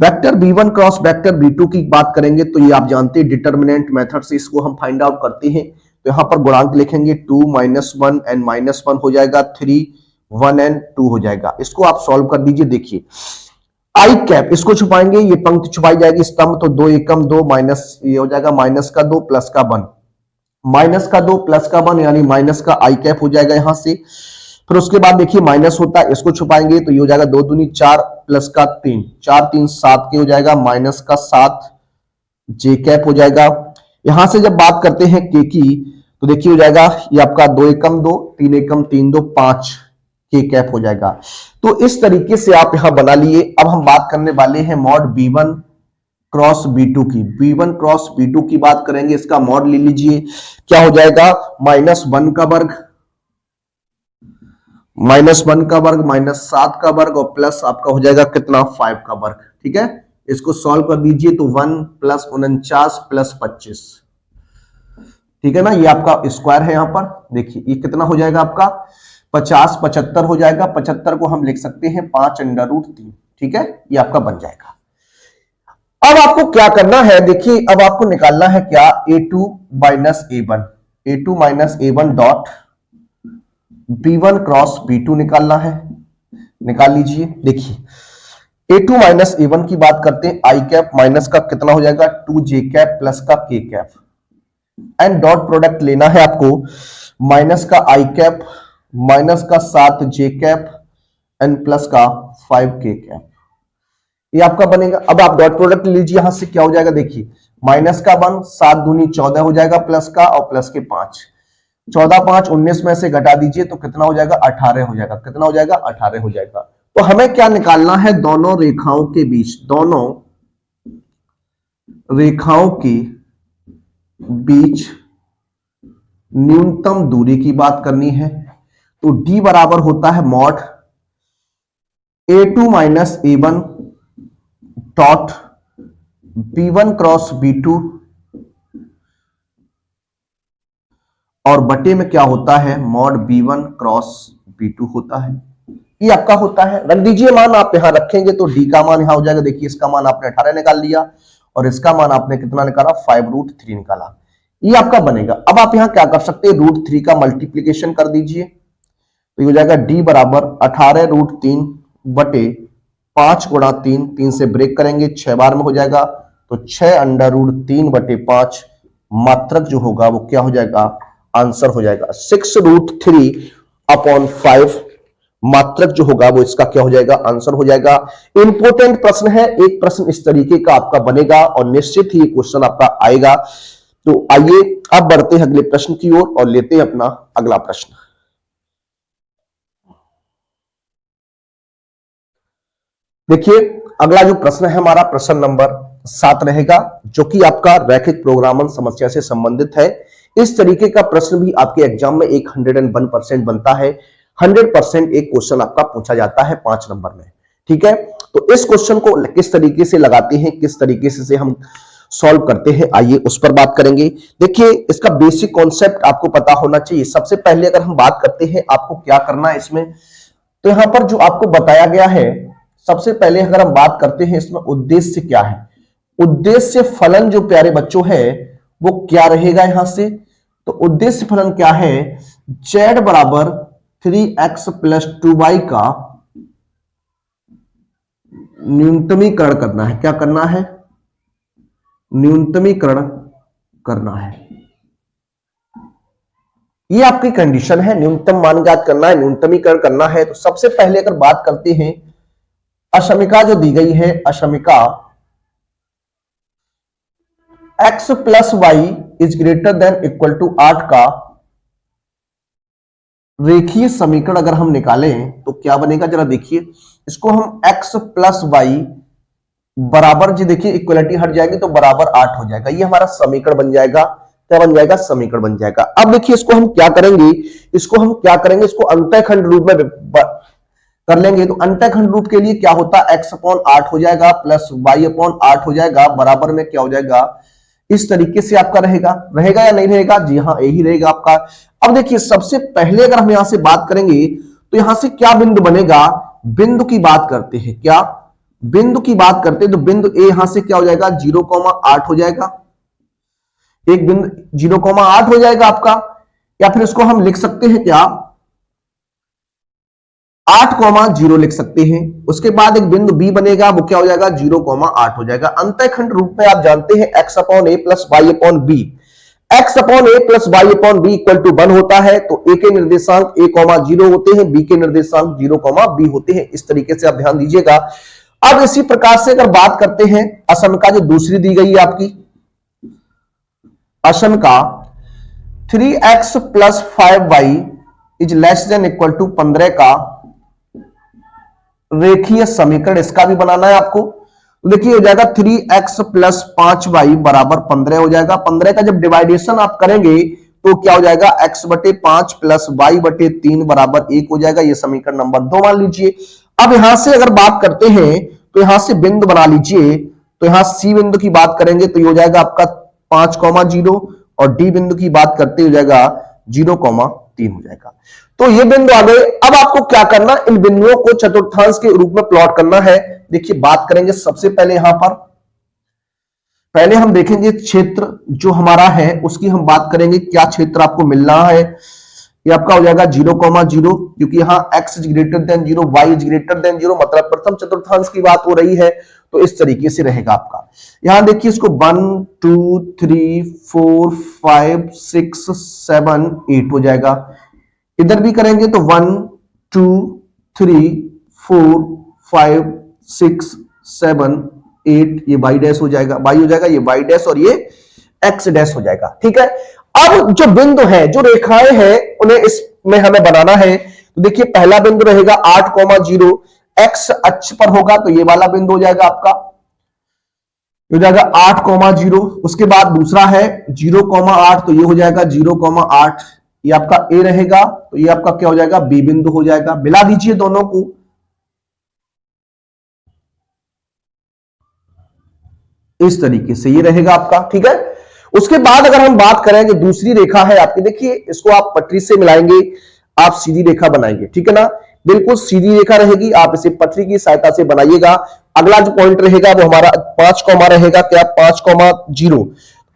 Speaker 1: vector b1 cross vector b2 की बात करेंगे तो ये आप जानते हैं डिटर्मिनेंट मेथड से इसको हम फाइंड आउट करते हैं। तो यहां पर गुणांक लिखेंगे 2 माइनस 1 एंड माइनस 1 हो जाएगा 3 1 एंड 2 हो जाएगा। इसको आप सॉल्व कर दीजिए। देखिए आई कैप इसको छुपाएंगे, ये पंक्ति छुपाई जाएगी स्तंभ, तो 2 एकम 2 माइनस ये हो जाएगा माइनस का 2 प्लस का 1, माइनस का 2 प्लस का 1 यानी माइनस का आई कैप हो जाएगा यहां से। फिर उसके बाद देखिए माइनस होता है, इसको छुपाएंगे तो ये हो जाएगा 2 दूनी 4 प्लस का 3, 4 3 7 के हो जाएगा माइनस का 7 जे कैप हो जाएगा। यहां से जब बात करते हैं के की तो देखिए हो जाएगा ये आपका 2 एकम 2 3 एकम 3 2 5 के कैप हो जाएगा। तो इस तरीके से आप यहां बना लिए। अब हम बात करने वाले हैं मॉड b1 क्रॉस b2 की। b1 क्रॉस b2 की बात करेंगे, इसका मॉड ले लीजिए। क्या हो जाएगा, -1 का वर्ग -1 का वर्ग -7 का वर्ग और प्लस आपका हो जाएगा कितना 5 का वर्ग। ठीक है, इसको सॉल्व कर दीजिए तो 1 प्लस 49 प्लस 25, ठीक है ना, ये आपका स्क्वायर है। यहां पर देखिए ये कितना हो जाएगा आपका 50 75 हो जाएगा। 75 को हम लिख सकते हैं 5√3, ठीक है, ये आपका बन जाएगा। अब आपको क्या करना है, देखिए अब आपको निकालना है क्या, a2 minus a1 dot b1 cross b2 निकालना है। निकाल लीजिए। देखिए a2 माइनस a1 की बात करते हैं, i कैप माइनस का कितना हो जाएगा 2j कैप प्लस का k cap and dot product लेना है आपको, माइनस का i कैप माइनस का 7j कैप एंड प्लस का 5k कैप, ये आपका बनेगा। अब आप डॉट प्रोडक्ट लीजिए, यहां से क्या हो जाएगा, देखिए माइनस का 1 7 दूनी 14 हो जाएगा प्लस का और प्लस के 5, 14 5 19 में से घटा दीजिए तो कितना हो जाएगा 18 हो जाएगा। कितना हो जाएगा 18 हो जाएगा। तो हमें क्या निकालना है, दोनों रेखाओं के बीच, दोनों रेखाओं के बीच न्यूनतम दूरी की बात करनी है। तो d बराबर होता है mod a2 minus a1 dot b1 cross b2 और बटे में क्या होता है, मॉड b1 क्रॉस b2 होता है। ये आपका होता है, रख दीजिए मान। आप यहां रखेंगे तो d का मान यहां हो जाएगा, देखिए इसका मान आपने 18 निकाल लिया और इसका मान आपने कितना निकाला 5√3 निकाला, ये आपका बनेगा। अब आप यहां क्या कर सकते हैं, √3 का मल्टीप्लीकेशन कर दीजिए तो ये हो जाएगा d बराबर 18√3 बटे 5 गुणा 3, 3 से ब्रेक करेंगे 6 बार में हो जाएगा, तो 6√3/5 मात्रक जो होगा वो क्या हो जाएगा, आंसर हो जाएगा 6√3/5 मात्रक जो होगा वो इसका क्या हो जाएगा, आंसर हो जाएगा। इंपॉर्टेंट प्रश्न है, एक प्रश्न इस तरीके का आपका बनेगा और निश्चित ही क्वेश्चन आपका आएगा। तो आइए अब बढ़ते हैं अगले प्रश्न की ओर और लेते हैं अपना अगला प्रश्न। देखिए अगला जो प्रश्न है हमारा प्रश्न नंबर 7 रहेगा, जो कि आपका रैखिक प्रोग्रामन समस्या से संबंधित है। इस तरीके का प्रश्न भी आपके एग्जाम में 101% बनता है। 100% एक क्वेश्चन आपका पूछा जाता है 5 नंबर में, ठीक है। तो इस क्वेश्चन को किस तरीके से लगाते हैं, किस तरीके से हम सॉल्व करते हैं, आइए उस पर बात करेंगे। देखिए इसका बेसिक कॉन्सेप्ट आपको पता होना चाहिए। सबसे पहले अगर हम बात करते हैं आपको क्या करना है इसमें, तो यहां पर जो आपको बताया गया है, सबसे पहले अगर हम बात करते हैं इसमें उद्देश्य क्या है, उद्देश्य फलन जो प्यारे बच्चों है वो क्या रहेगा यहां से। तो उद्देश्य फलन क्या है, z बराबर 3x + 2y का न्यूनतमीकरण करना है। क्या करना है, न्यूनतमीकरण करना है। ये आपकी कंडीशन है, न्यूनतम मान ज्ञात करना है, न्यूनतमीकरण करना है। तो सबसे पहले अगर बात करते हैं अशमिका जो दी गई है, अशमिका x + y > 8 का रेखीय समीकरण अगर हम निकालें तो क्या बनेगा, जरा देखिए। इसको हम x + y बराबर, जी देखिए इक्वलिटी हट जाएगी तो बराबर 8 हो जाएगा। ये हमारा समीकरण बन जाएगा। क्या बन जाएगा, समीकरण बन जाएगा। अब देखिए इसको हम क्या करेंगे, इसको अंतःखंड रूप में कर लेंगे। तो अंतःखंड रूप के लिए क्या होता है, x/8 हो जाएगा प्लस y/8 हो जाएगा, बराबर में क्या हो जाएगा, इस तरीके से आपका रहेगा या नहीं रहेगा, जी हाँ यही रहेगा आपका। अब देखिए सबसे पहले अगर हम यहां से बात करेंगे तो यहां से क्या बिंदु बनेगा, बिंदु की बात करते हैं। क्या बिंदु की बात करते हैं, तो बिंदु ए यहां से क्या हो जाएगा, 0,8 हो जाएगा। एक बिंदु 0,8 हो जाएगा आपका, या फिर इसको हम लिख सकते हैं क्या, 8,0 लिख सकते हैं। उसके बाद एक बिंदु बी बनेगा, वो क्या हो जाएगा, 0,8 हो जाएगा। अंतःखंड रूप में आप जानते हैं x/a + y/b, x/a + y/b = 1 होता है। तो a के निर्देशांक a,0 होते हैं, b के निर्देशांक 0,b होते हैं। इस तरीके से आप ध्यान दीजिएगा। अब इसी प्रकार से अगर बात करते हैं असमिका जो दूसरी दी गई है आपकी, असमिका 3x + 5y > 15 का रेखीय समीकरण, इसका भी बनाना है आपको। तो देखिए हो जाएगा 3x + 5y बराबर 15 हो जाएगा। 15 का जब डिवाइडेशन आप करेंगे तो क्या हो जाएगा, x/5 + y/3 बराबर 1 हो जाएगा। ये समीकरण नंबर 2 मान लीजिए। अब यहां से अगर बात करते हैं तो यहां से बिंदु बना लीजिए। तो यहां सी बिंदु की बात करेंगे तो ये हो जाएगा आपका 5,0 और डी बिंदु की बात करते हो जाएगा 0,3 हो जाएगा। तो ये बिंदु आ गए। अब आपको क्या करना, इन बिंदुओं को चतुर्थांश के रूप में प्लॉट करना है। देखिए बात करेंगे सबसे पहले यहां पर, पहले हम देखेंगे क्षेत्र जो हमारा है उसकी हम बात करेंगे, क्या क्षेत्र आपको मिल रहा है। ये आपका हो जाएगा 0,0, क्योंकि यहां x > 0, y > 0, मतलब प्रथम चतुर्थांश की बात हो रही है। तो इस तरीके से रहेगा आपका। यहां देखिए इसको 1 2 3 4 5 6 7 8 हो जाएगा। इधर भी करेंगे तो 1 2 3 4 5 6 7 8, ये y डैश हो जाएगा, y हो जाएगा, ये y डैश और ये x डैश हो जाएगा। ठीक है। अब जो बिंदु है, जो रेखाएं हैं, उन्हें इसमें हमें बनाना है। तो देखिए पहला बिंदु रहेगा 8,0, x अक्ष पर होगा, तो ये वाला बिंदु हो जाएगा आपका, हो जाएगा 8,0। उसके बाद दूसरा है 0,8, तो ये हो जाएगा 0,8, ये आपका ए रहेगा। तो ये आपका क्या हो जाएगा, बी बिंदु हो जाएगा। मिला दीजिए दोनों को, इस तरीके से ये रहेगा आपका। ठीक है। उसके बाद अगर हम बात करें कि दूसरी रेखा है आपकी, देखिए इसको आप पटरी से मिलाएंगे, आप सीधी रेखा बनाएंगे। ठीक है ना, बिल्कुल सीधी रेखा रहेगी, आप इसे पटरी की सहायता से बनाइएगा। अगला जो पॉइंट रहेगा वो हमारा 5, रहेगा, क्या 5,0,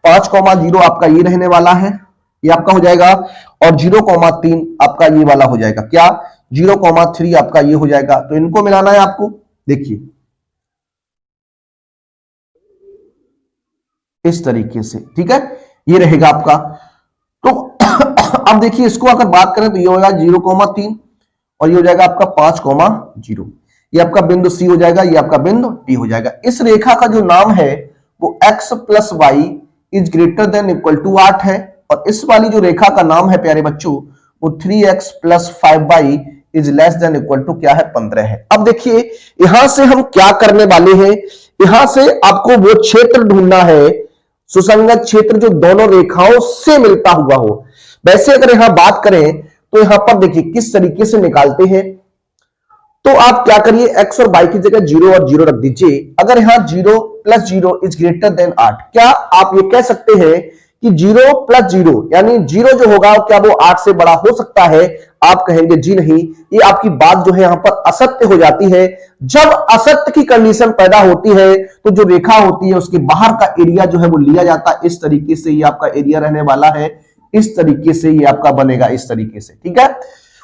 Speaker 1: 5,0 आपका ये रहने वाला है, ये आपका हो जाएगा। और 0,3 आपका ये वाला हो जाएगा, क्या 0,3 आपका ये हो जाएगा। तो इनको मिलाना है आपको। देखिए इस तरीके से, ठीक है, ये रहेगा आपका। तो अब देखिए इसको अगर बात करें तो ये हो जाएगा 0,3 और ये हो जाएगा आपका 5,0। ये आपका बिंदु सी हो जाएगा, ये आपका बिंदु डी हो जाएगा। इस रेखा का जो नाम है वो x plus Y is greater than equal to 8 है, और इस वाली जो रेखा का नाम है प्यारे बच्चों वो 3x plus 5y is less than equal to क्या है 15 है। अब देखिए यहां से हम क्या करने वाले हैं, यहां से आपको वो क्षेत्र ढूंढना है, सुसंगत क्षेत्र जो दोनों रेखाओं से मिलता हुआ हो। वैसे अगर यहां बात करें तो यहां पर देखिए किस तरीके से निकालते हैं, तो आप क्या करिए x और y की जगह 0 और 0 रख दीजिए। अगर यहां 0 प्लस 0 इज ग्रेटर देन 8, क्या आप ये कह सकते हैं कि 0 प्लस 0 यानी 0 जो होगा क्या वो 8 से बड़ा हो सकता है? आप कहेंगे जी नहीं, ये आपकी बात जो है यहां पर असत्य हो जाती है। जब असत्य की कंडीशन पैदा होती है तो जो रेखा होती है उसके बाहर का एरिया जो है वो लिया जाता है। इस तरीके से ये आपका एरिया रहने वाला है, इस तरीके से ये आपका बनेगा, इस तरीके से, ठीक है।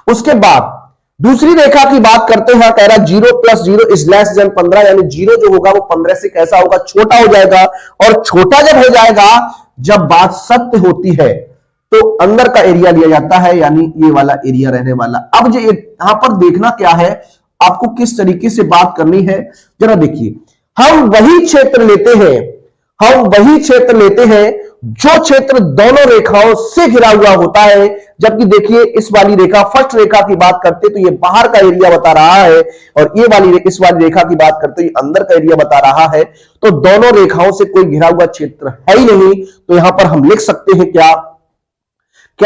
Speaker 1: उसके बाद दूसरी रेखा की बात करते हैं, कह रहा 0 प्लस 0 इज लेस देन 15, यानी 0 जो होगा वो 15 से कैसा होगा, छोटा हो जाएगा। और छोटा जब हो जाएगा, जब बात सत्य होती है तो अंदर का एरिया लिया जाता है, यानी ये वाला एरिया रहने वाला। अब जो यहां पर देखना क्या है, आपको किस तरीके से बात करनी है जरा देखिए। हम वही क्षेत्र लेते हैं जो क्षेत्र दोनों रेखाओं से घिरा हुआ होता है। जबकि देखिए इस वाली रेखा, फर्स्ट रेखा की बात करते तो ये बाहर का एरिया बता रहा है, और ये वाली इस वाली रेखा की बात करते ये अंदर का एरिया बता रहा है। तो दोनों रेखाओं से कोई घिरा हुआ क्षेत्र है ही नहीं। तो यहां पर हम लिख सकते हैं क्या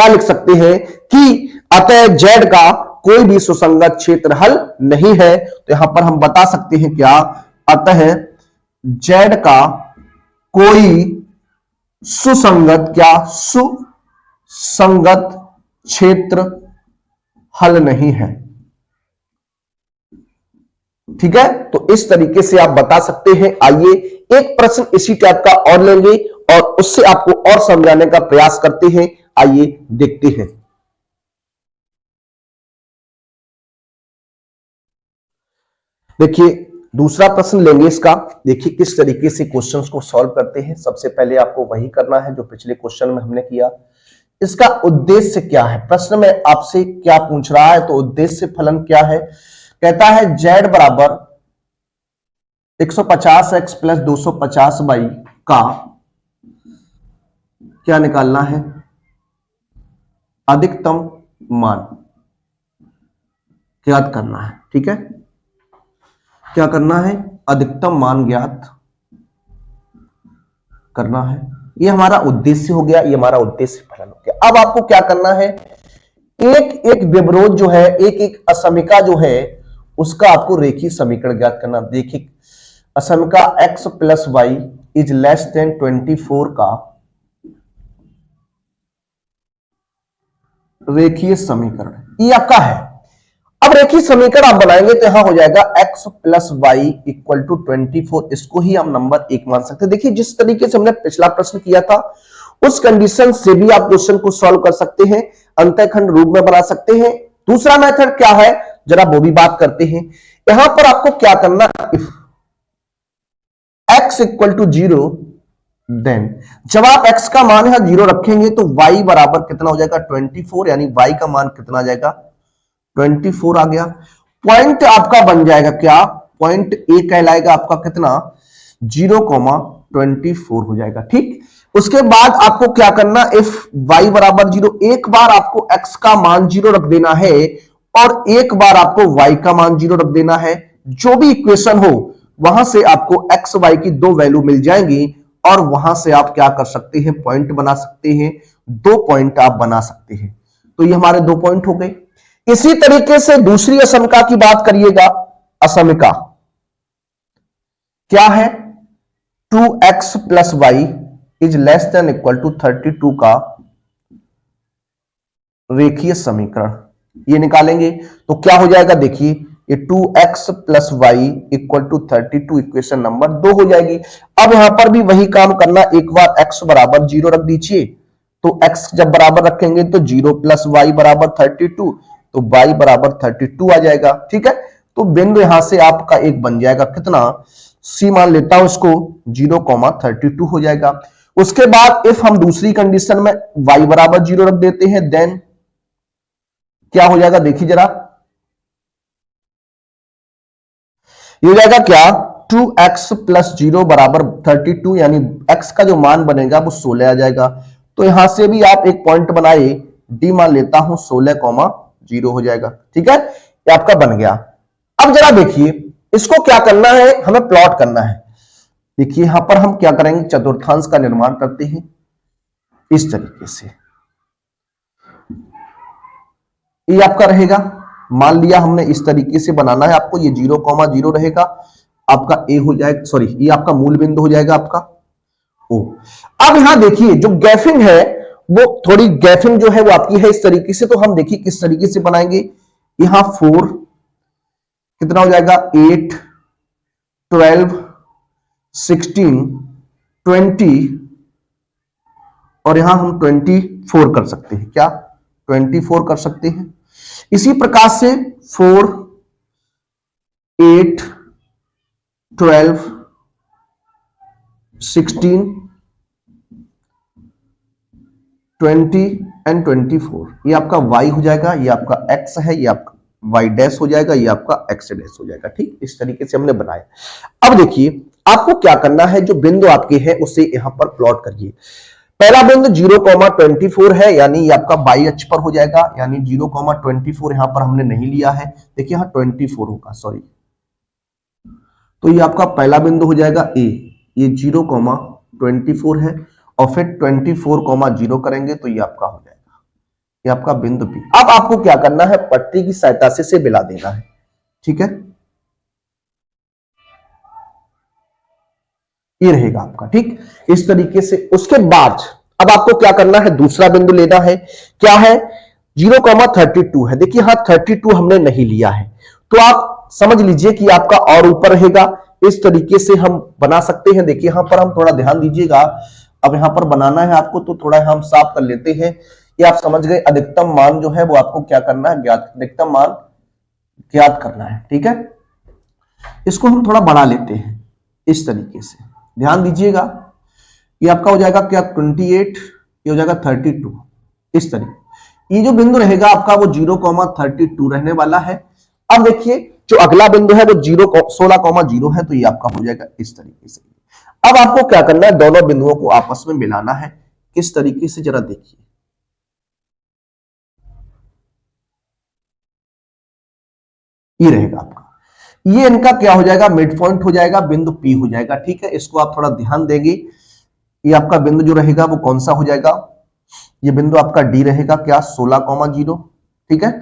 Speaker 1: लिख सकते हैं कि अतः जेड का कोई भी सुसंगत क्षेत्र हल नहीं है। तो यहां पर हम बता सकते हैं क्या, अतः जेड का कोई सुसंगत क्षेत्र हल नहीं है, ठीक है। तो इस तरीके से आप बता सकते हैं। आइए एक प्रश्न इसी टाइप का और लेंगे और उससे आपको और समझाने का प्रयास करते हैं। आइए देखते हैं। देखिए दूसरा प्रश्न लेंगे इसका। देखिए किस तरीके से क्वेश्चंस को सॉल्व करते हैं। सबसे पहले आपको वही करना है जो पिछले क्वेश्चन में हमने किया। इसका उद्देश्य क्या है, प्रश्न में आपसे क्या पूछ रहा है, तो उद्देश्य फलन क्या है। कहता है z बराबर 150x प्लस 250y का क्या निकालना है, अधिकतम मान ज्ञात करना है, ठीक है। क्या करना है, अधिकतम मान ज्ञात करना है। ये हमारा उद्देश्य हो गया, ये हमारा उद्देश्य फलन हो गया। अब आपको क्या करना है, एक एक व्यवरोध जो है, एक एक असमिका जो है उसका आपको रेखीय समीकरण ज्ञात करना। देखिए असमिका x plus Y is less than 24 का रेखीय समीकरण ये आपका है। अब रेखीय समीकरण आप बनाएंगे तो यहां हो जाएगा x plus Y equal to 24। इसको ही हम नंबर 1 मान सकते हैं। देखिए जिस तरीके से हमने पिछला प्रश्न किया था उस कंडीशन से भी आप क्वेश्चन को सॉल्व कर सकते हैं, अंतःखंड रूप में बना सकते हैं। दूसरा मेथड क्या है जरा वो भी बात करते हैं। यहां पर आपको क्या करना, if x equal to 0 then जब आप x का मान यहां 0 रखेंगे तो y बराबर कितना हो जाएगा 24, यानी y का मान कितना आ जाएगा 24 आ गया। पॉइंट आपका बन जाएगा क्या, पॉइंट ए कहलाएगा आपका कितना 0,24 हो जाएगा, ठीक। उसके बाद आपको क्या करना, इफ y बराबर 0, एक बार आपको x का मान 0 रख देना है और एक बार आपको y का मान 0 रख देना है। जो भी इक्वेशन हो वहां से आपको x y की दो वैल्यू मिल जाएंगी और वहां से आप क्या कर सकते हैं, पॉइंट बना सकते हैं। 2 पॉइंट आप बना सकते हैं। तो ये हमारे 2 पॉइंट हो गए। इसी तरीके से दूसरी असमिका की बात करिएगा। असमिका क्या है, 2x plus Y is less than equal to 32 का रेखीय समीकरण ये निकालेंगे तो क्या हो जाएगा, देखिए ये 2x plus Y equal to 32 equation number 2 हो जाएगी। अब यहां पर भी वही काम करना, एक बार x बराबर 0 रख दीजिए तो x जब बराबर रखेंगे तो 0 प्लस वाई बराबर 32, तो y बराबर 32 आ जाएगा, ठीक है। तो बिंदु यहां से आपका एक बन जाएगा कितना, सी मान लेता हूं इसको 0,32 हो जाएगा। उसके बाद इफ हम दूसरी कंडीशन में y बराबर 0 रख देते हैं, देन क्या हो जाएगा, देखिए जरा, ये हो जाएगा क्या, 2x प्लस 0 बराबर 32, यानी x का जो मान बनेगा वो 16 आ जाएगा। तो यहां से भी आप एक पॉइंट बनाए, d मान लेता हूं 16,0 हो जाएगा। ठीक है, ये आपका बन गया। अब जरा देखिए, इसको क्या करना है, हमें प्लॉट करना है। देखिए यहां पर हम क्या करेंगे, चतुर्थांश का निर्माण करते हैं इस तरीके से। ये आपका रहेगा, मान लिया हमने इस तरीके से बनाना है आपको, ये 0,0 रहेगा, आपका ए हो जाएगा, सॉरी ये आपका मूल बिंदु हो जाएगा आपका ओ। अब यहां देखिए जो गैफिंग है, वो थोड़ी गैफिंग जो है वो आपकी है इस तरीके से। तो हम देखिए किस तरीके से बनाएंगे, यहां 4 कितना हो जाएगा, 8, 12, 16, 20 और यहां हम 24 कर सकते हैं, क्या 24 कर सकते हैं। इसी प्रकार से 4, 8, 12, 16, 20 एंड 24, ये आपका y हो जाएगा, ये आपका x है, ये आपका y डैश हो जाएगा, ये आपका x डैश हो जाएगा। ठीक, इस तरीके से हमने बनाया। अब देखिए आपको क्या करना है, जो बिंदु आपके हैं उसे यहां पर प्लॉट करिए। पहला बिंदु 0,24 है, यानी ये आपका बाई अक्ष पर हो जाएगा, यानी 0,24 यहां पर हमने नहीं लिया है, देखिए यहां 24 होगा, सॉरी। तो ये आपका पहला बिंदु हो जाएगा ए, ये 0,24 है, और फिर 24,0 करेंगे तो ये आपका हो जाएगा, ये आपका बिंदु बी। अब आपको क्या करना है, पट्टी की सहायता से मिला देना है। ठीक है, ये रहेगा आपका, ठीक इस तरीके से। उसके बाद अब आपको क्या करना है, दूसरा बिंदु लेना है, क्या है 0,32 है। देखिए हाँ 32 हमने नहीं लिया है, तो आप समझ लीजिए कि आपका और ऊपर रहेगा। इस तरीके से हम बना सकते हैं। देखिए यहां पर हम थोड़ा ध्यान दीजिएगा, अब यहां पर बनाना है आपको, तो थोड़ा हम साफ कर लेते हैं। ये आप समझ गए, अधिकतम मान जो है वो आपको क्या करना है, ज्ञात, अधिकतम मान ज्ञात करना है। ठीक है, इसको हम थोड़ा बढ़ा लेते हैं इस तरीके से, ध्यान दीजिएगा। ये आपका हो जाएगा क्या 28, ये हो जाएगा 32, इस तरीके। ये जो बिंदु रहेगा आपका वो 0,32 रहने वाला है। अब देखिए जो अगला बिंदु है वो 16,0 है, तो ये आपका हो जाएगा इस तरीके से। अब आपको क्या करना है, दोनों बिंदुओं को आपस में मिलाना है। किस तरीके से, जरा देखिए, ये रहेगा आपका, ये इनका क्या हो जाएगा, मिड पॉइंट हो जाएगा, बिंदु पी हो जाएगा। ठीक है, इसको आप थोड़ा ध्यान देंगे। ये आपका बिंदु जो रहेगा वो कौन सा हो जाएगा, ये बिंदु आपका डी रहेगा, क्या 16,0। ठीक है,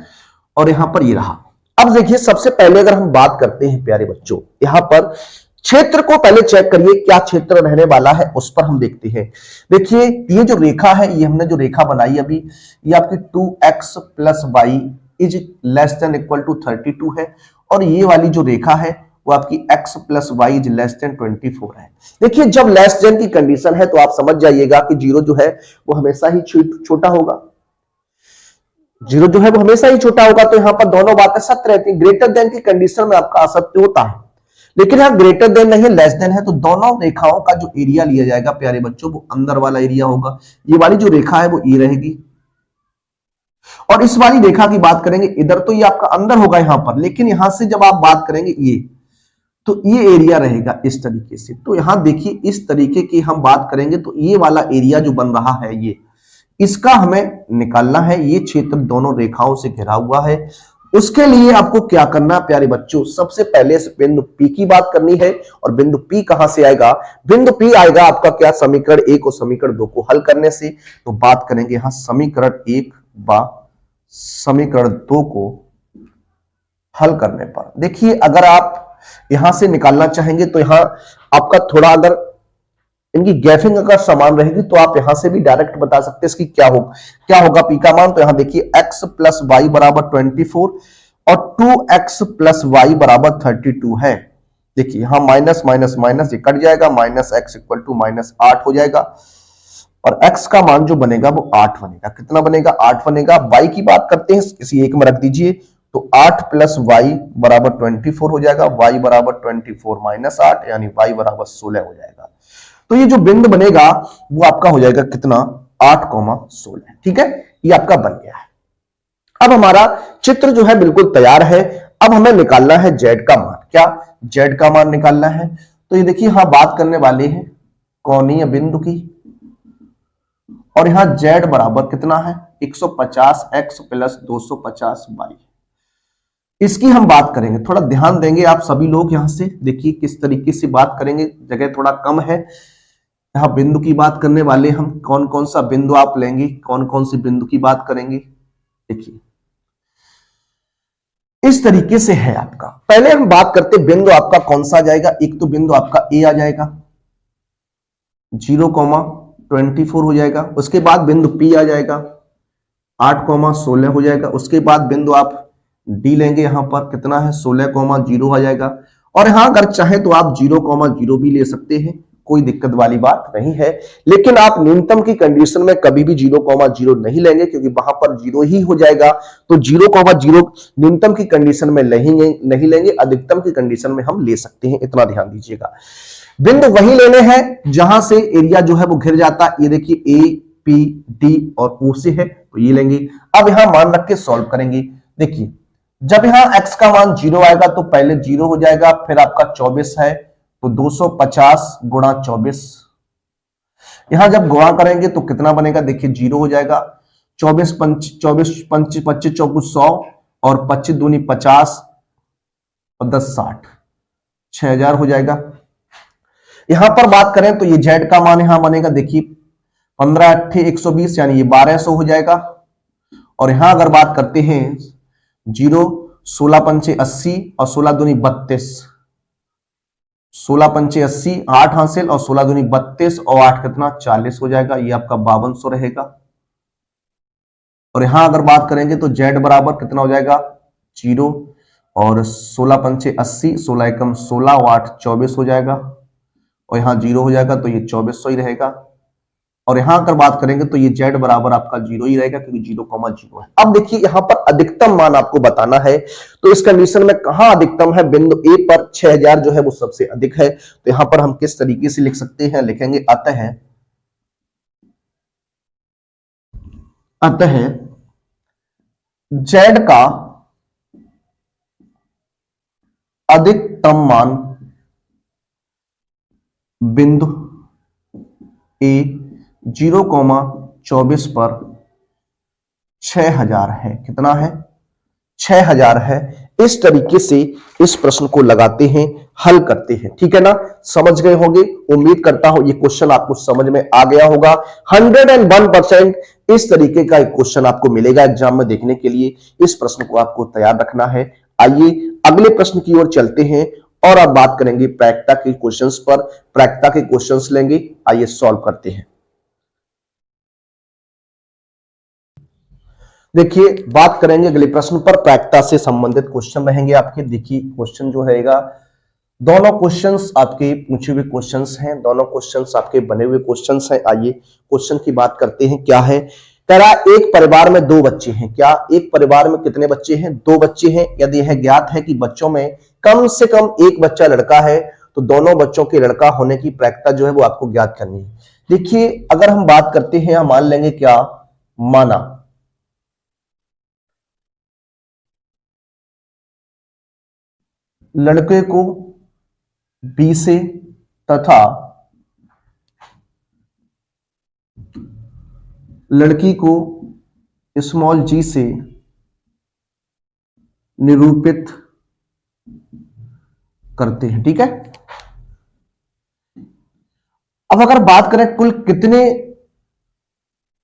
Speaker 1: और यहां पर ये रहा। अब देखिए सबसे पहले अगर हम बात करते हैं प्यारे बच्चों, यहां पर क्षेत्र को पहले चेक करिए, क्या क्षेत्र रहने वाला है, उस पर हम देखते हैं। देखिए ये जो रेखा है, ये हमने जो रेखा बनाई अभी, ये आपकी 2x plus Y is less than equal to 32 है, और ये वाली जो रेखा है वो आपकी x plus Y is less than 24 है। देखिए जब लेस देन की कंडीशन है तो आप समझ जाइएगा कि जीरो जो है वो हमेशा ही छोटा होगा, जीरो जो है वो हमेशा ही छोटा होगा। तो यहां पर दोनों बातें सत्य रहती है। ग्रेटर देन की कंडीशन में आपका असत्य होता है, लेकिन यहां ग्रेटर देन नहीं लेस देन है, तो दोनों रेखाओं का जो एरिया लिया जाएगा प्यारे बच्चों वो अंदर वाला एरिया होगा। ये वाली जो रेखा है वो ए रहेगी, और इस वाली रेखा की बात करेंगे इधर, तो ये आपका अंदर होगा यहां पर, लेकिन यहां से जब आप बात करेंगे ये, तो ये एरिया रहेगा इस तरीके से। तो यहां देखिए इस तरीके की हम बात करेंगे, तो ये वाला एरिया जो बन रहा है ये, इसका हमें निकालना है। ये क्षेत्र दोनों रेखाओं से घिरा हुआ है। उसके लिए आपको क्या करना है प्यारे बच्चों, सबसे पहले बिंदु पी की बात करनी है। और बिंदु पी कहां से आएगा, बिंदु पी आएगा आपका क्या, समीकरण 1 और समीकरण 2 को हल करने से। तो बात करेंगे यहां समीकरण 1 व समीकरण 2 को हल करने पर। देखिए अगर आप यहां से निकालना चाहेंगे तो यहां आपका थोड़ा, अगर इनकी गैफिंग अगर समान रहेगी तो आप यहां से भी डायरेक्ट बता सकते हैं इसकी क्या होगा पी का मान। तो यहां देखिए x प्लस वाई बराबर 24 और 2x प्लस वाई बराबर 32 है। देखिए यहां माइनस माइनस माइनस ये कट जाएगा, माइनस एक्स इक्वल टू -8 हो जाएगा, और x का मान जो बनेगा वो 8 बनेगा। कितना बनेगा, 8 बनेगा। y की बात करते हैं, किसी एक में रख दीजिए, तो 8 प्लस वाई बराबर 24 हो जाएगा, वाई बराबर 24 माइनस 8 यानी वाई बराबर 16 हो जाएगा। तो ये जो बिंदु बनेगा वो आपका हो जाएगा कितना, 8,16। ठीक है, ये आपका बन गया है। अब हमारा चित्र जो है बिल्कुल तैयार है। अब हमें निकालना है जेड का मान। क्या जेड का मान निकालना है? तो ये देखिए, हाँ बात करने वाले हैं कोणीय बिंदु की, और यहां जेड बराबर कितना है, 150 एक्स प्लस 250 वाई। इसकी हम बात करेंगे, थोड़ा ध्यान देंगे आप सभी लोग। यहां से देखिए किस तरीके से बात करेंगे, जगह थोड़ा कम है। यहां बिंदु की बात करने वाले हम, कौन कौन सा बिंदु आप लेंगे, कौन कौन सी बिंदु की बात करेंगे। देखिए इस तरीके से है आपका। पहले हम बात करते बिंदु आपका कौन सा आ जाएगा। एक तो बिंदु आपका ए आ जाएगा, 0,24 हो जाएगा। उसके बाद बिंदु पी आ जाएगा, 8,16 हो जाएगा। उसके बाद बिंदु आप डी लेंगे, यहां पर कितना है, 16,0 आ जाएगा। और यहां अगर चाहे तो आप 0,0 भी ले सकते हैं, कोई दिक्कत वाली बात नहीं है। लेकिन आप न्यूनतम की कंडीशन में कभी भी 0,0 नहीं लेंगे, क्योंकि वहां पर 0 ही हो जाएगा। तो 0,0 न्यूनतम की कंडीशन में नहीं लेंगे, अधिकतम की कंडीशन में हम ले सकते हैं, इतना ध्यान दीजिएगा। बिंदु वही लेने हैं जहां से एरिया जो है वो घिर जाता है। ये देखिए ए पी डी और ओ से है, तो ये लेंगे। अब यहां मान रख के सॉल्व करेंगे। देखिए जब यहां x का मान 0 आएगा तो पहले 0 हो जाएगा, फिर आपका 24 है तो 250 गुणा 24। यहां जब गुणा करेंगे तो कितना बनेगा, देखिए 0 हो जाएगा। 24 पंच 24 पंच 25 चौकुट 100 और 25 दूनी 50 और 10 60, 6000 हो जाएगा। यहां पर बात करें तो ये जेड का मान यहां बनेगा, देखिए 15 अट्ठे 120 यानी ये 1200 हो जाएगा। और यहां अगर बात करते हैं 0 16 पंचे 80 और 16 दूनी 32, 16 पंचे 80 8 हासिल और 16 दूनी 32 और 8 कितना 40 हो जाएगा। ये आपका 5200 रहेगा। और यहां अगर बात करेंगे तो जेड बराबर कितना हो जाएगा, 0 और 16 पंचे 80, 16 एकम 16 और 8 24 हो जाएगा। और यहां 0 हो जाएगा तो ये 2400 ही रहेगा। और यहां अगर बात करेंगे तो ये जेड बराबर आपका 0 ही रहेगा, क्योंकि 0,0 है। अब देखिए यहां पर अधिकतम मान आपको बताना है, तो इस कंडीशन में कहां अधिकतम है, बिंदु ए पर 6000 जो है वो सबसे अधिक है। तो यहां पर हम किस तरीके से लिख सकते हैं, लिखेंगे अतः जेड का अधिकतम मान बिंदु ए 0,24 पर 6000 है। कितना है, 6000 है। इस तरीके से इस प्रश्न को लगाते हैं, हल करते हैं। ठीक है ना, समझ गए होंगे। उम्मीद करता हूं ये क्वेश्चन आपको समझ में आ गया होगा। 101% इस तरीके का एक क्वेश्चन आपको मिलेगा एग्जाम में देखने के लिए। इस प्रश्न को आपको तैयार रखना है। आइए अगले प्रश्न की ओर चलते हैं और अब बात करेंगे प्रायिकता के क्वेश्चंस पर। प्रायिकता के क्वेश्चंस लेंगे, आइए सॉल्व करते हैं। देखिए बात करेंगे अगले प्रश्न पर, प्रायिकता से संबंधित क्वेश्चन रहेंगे आपके। देखिए क्वेश्चन जो रहेगा, दोनों क्वेश्चंस आपके पूछे हुए क्वेश्चंस हैं, दोनों क्वेश्चंस आपके बने हुए क्वेश्चंस हैं। आइए क्वेश्चन की बात करते हैं। क्या है, कह रहा एक परिवार में 2 बच्चे हैं। क्या एक परिवार में कितने बच्चे हैं, 2 बच्चे हैं। यदि यह ज्ञात है कि बच्चों में कम से कम एक बच्चा लड़का है, तो दोनों बच्चों के लड़का होने की प्रायिकता जो है वो आपको ज्ञात करनी है। देखिए अगर हम बात करते हैं, हम मान लेंगे क्या, माना लड़के को बी से तथा लड़की को स्मॉल जी से निरूपित करते हैं। ठीक है, अब अगर बात करें कुल कितने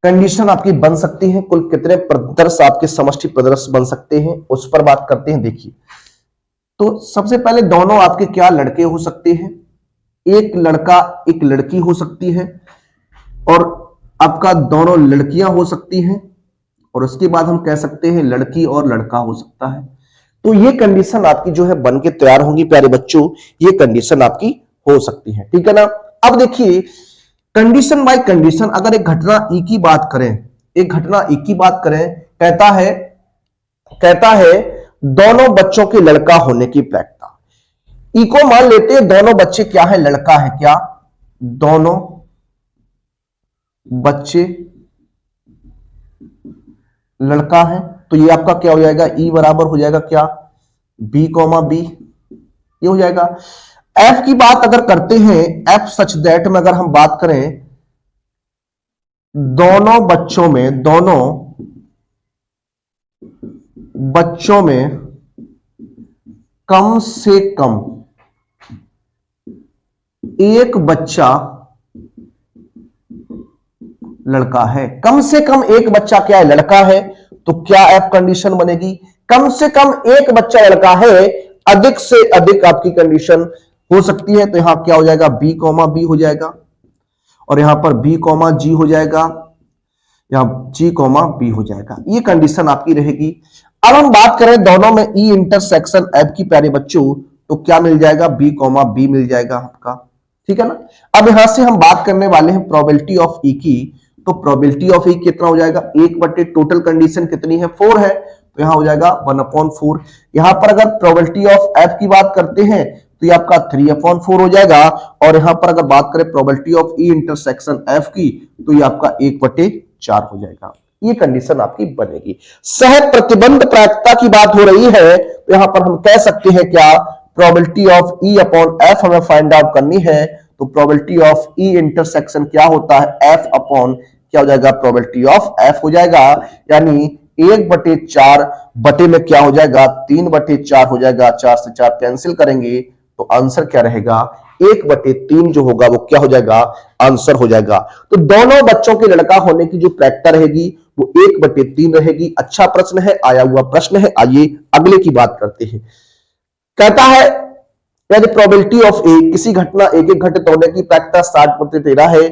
Speaker 1: कंडीशन आपकी बन सकती हैं, कुल कितने प्रदर्श आपके समष्टि प्रदर्श बन सकते हैं, उस पर बात करते हैं। देखिए तो सबसे पहले दोनों आपके क्या लड़के हो सकते हैं, एक लड़का एक लड़की हो सकती है, और आपका दोनों लड़कियां हो सकती हैं, और उसके बाद हम कह सकते हैं लड़की और लड़का हो सकता है। तो ये कंडीशन आपकी जो है बन के तैयार होंगी प्यारे बच्चों, ये कंडीशन आपकी हो सकती है। ठीक है ना। अब देखिए कंडीशन बाय कंडीशन, अगर एक घटना ई की बात करें, एक घटना ई की बात करें, कहता है दोनों बच्चों के लड़का होने की प्रायिकता। ई को मान लेते हैं दोनों बच्चे क्या है, लड़का है, क्या दोनों बच्चे लड़का है, तो ये आपका क्या हो जाएगा, ई बराबर हो जाएगा क्या, बी कॉमा बी, ये हो जाएगा। एफ की बात अगर करते हैं, एफ सच दैट में अगर हम बात करें दोनों बच्चों में कम से कम एक बच्चा लड़का है, कम से कम एक बच्चा क्या है, लड़का है, तो क्या एफ कंडीशन बनेगी, कम से कम एक बच्चा लड़का है, अधिक से अधिक आपकी कंडीशन हो सकती है, तो यहां क्या हो जाएगा, बी कॉमा बी हो जाएगा, और यहां पर बी कॉमा जी हो जाएगा, यहां जी कॉमा बी हो जाएगा, ये कंडीशन आपकी रहेगी। अब हम बात करें दोनों में ई इंटरसेक्शन एफ की प्यारे बच्चों, तो क्या मिल जाएगा, बी कॉमा बी मिल जाएगा आपका, ठीक है ना। अब यहां से हम बात करने वाले हैं प्रोबेबिलिटी ऑफ ई की, तो प्रोबेबिलिटी ऑफ ई कितना हो जाएगा, एक बटे टोटल कंडीशन कितनी है, 4 है, तो यहां हो जाएगा 1/4। यहां पर अगर प्रोबेबिलिटी ऑफ एफ की बात करते हैं तो ये आपका 3/4 हो जाएगा, और यहां पर अगर बात करें probability of E intersection F की, तो ये आपका 1/4 हो जाएगा, ये कंडीशन आपकी बनेगी। सह प्रतिबंध प्रायिकता की बात हो रही है, तो यहां पर हम कह सकते हैं क्या, probability of E upon F हमें फाइंड आउट करनी है, तो प्रोबेबिलिटी ऑफ ई इंटरसेक्शन क्या होता है, एफ अपॉन क्या हो जाएगा, प्रोबेबिलिटी ऑफ एफ हो जाएगा, यानी 1/4 बटे में क्या हो जाएगा, 3/4 हो जाएगा, 4 से 4 कैंसिल करेंगे, तो आंसर क्या रहेगा, 1/3 जो होगा वो क्या हो जाएगा, आंसर हो जाएगा। तो दोनों बच्चों के लड़का होने की जो प्रायिकता रहेगी वो 1/3 रहेगी। अच्छा प्रश्न है, आया हुआ प्रश्न है। आइए अगले की बात करते हैं। कहता है यदि प्रोबेबिलिटी ऑफ ए, किसी घटना एक एक घटित होने की प्रायिकता 60/13 है,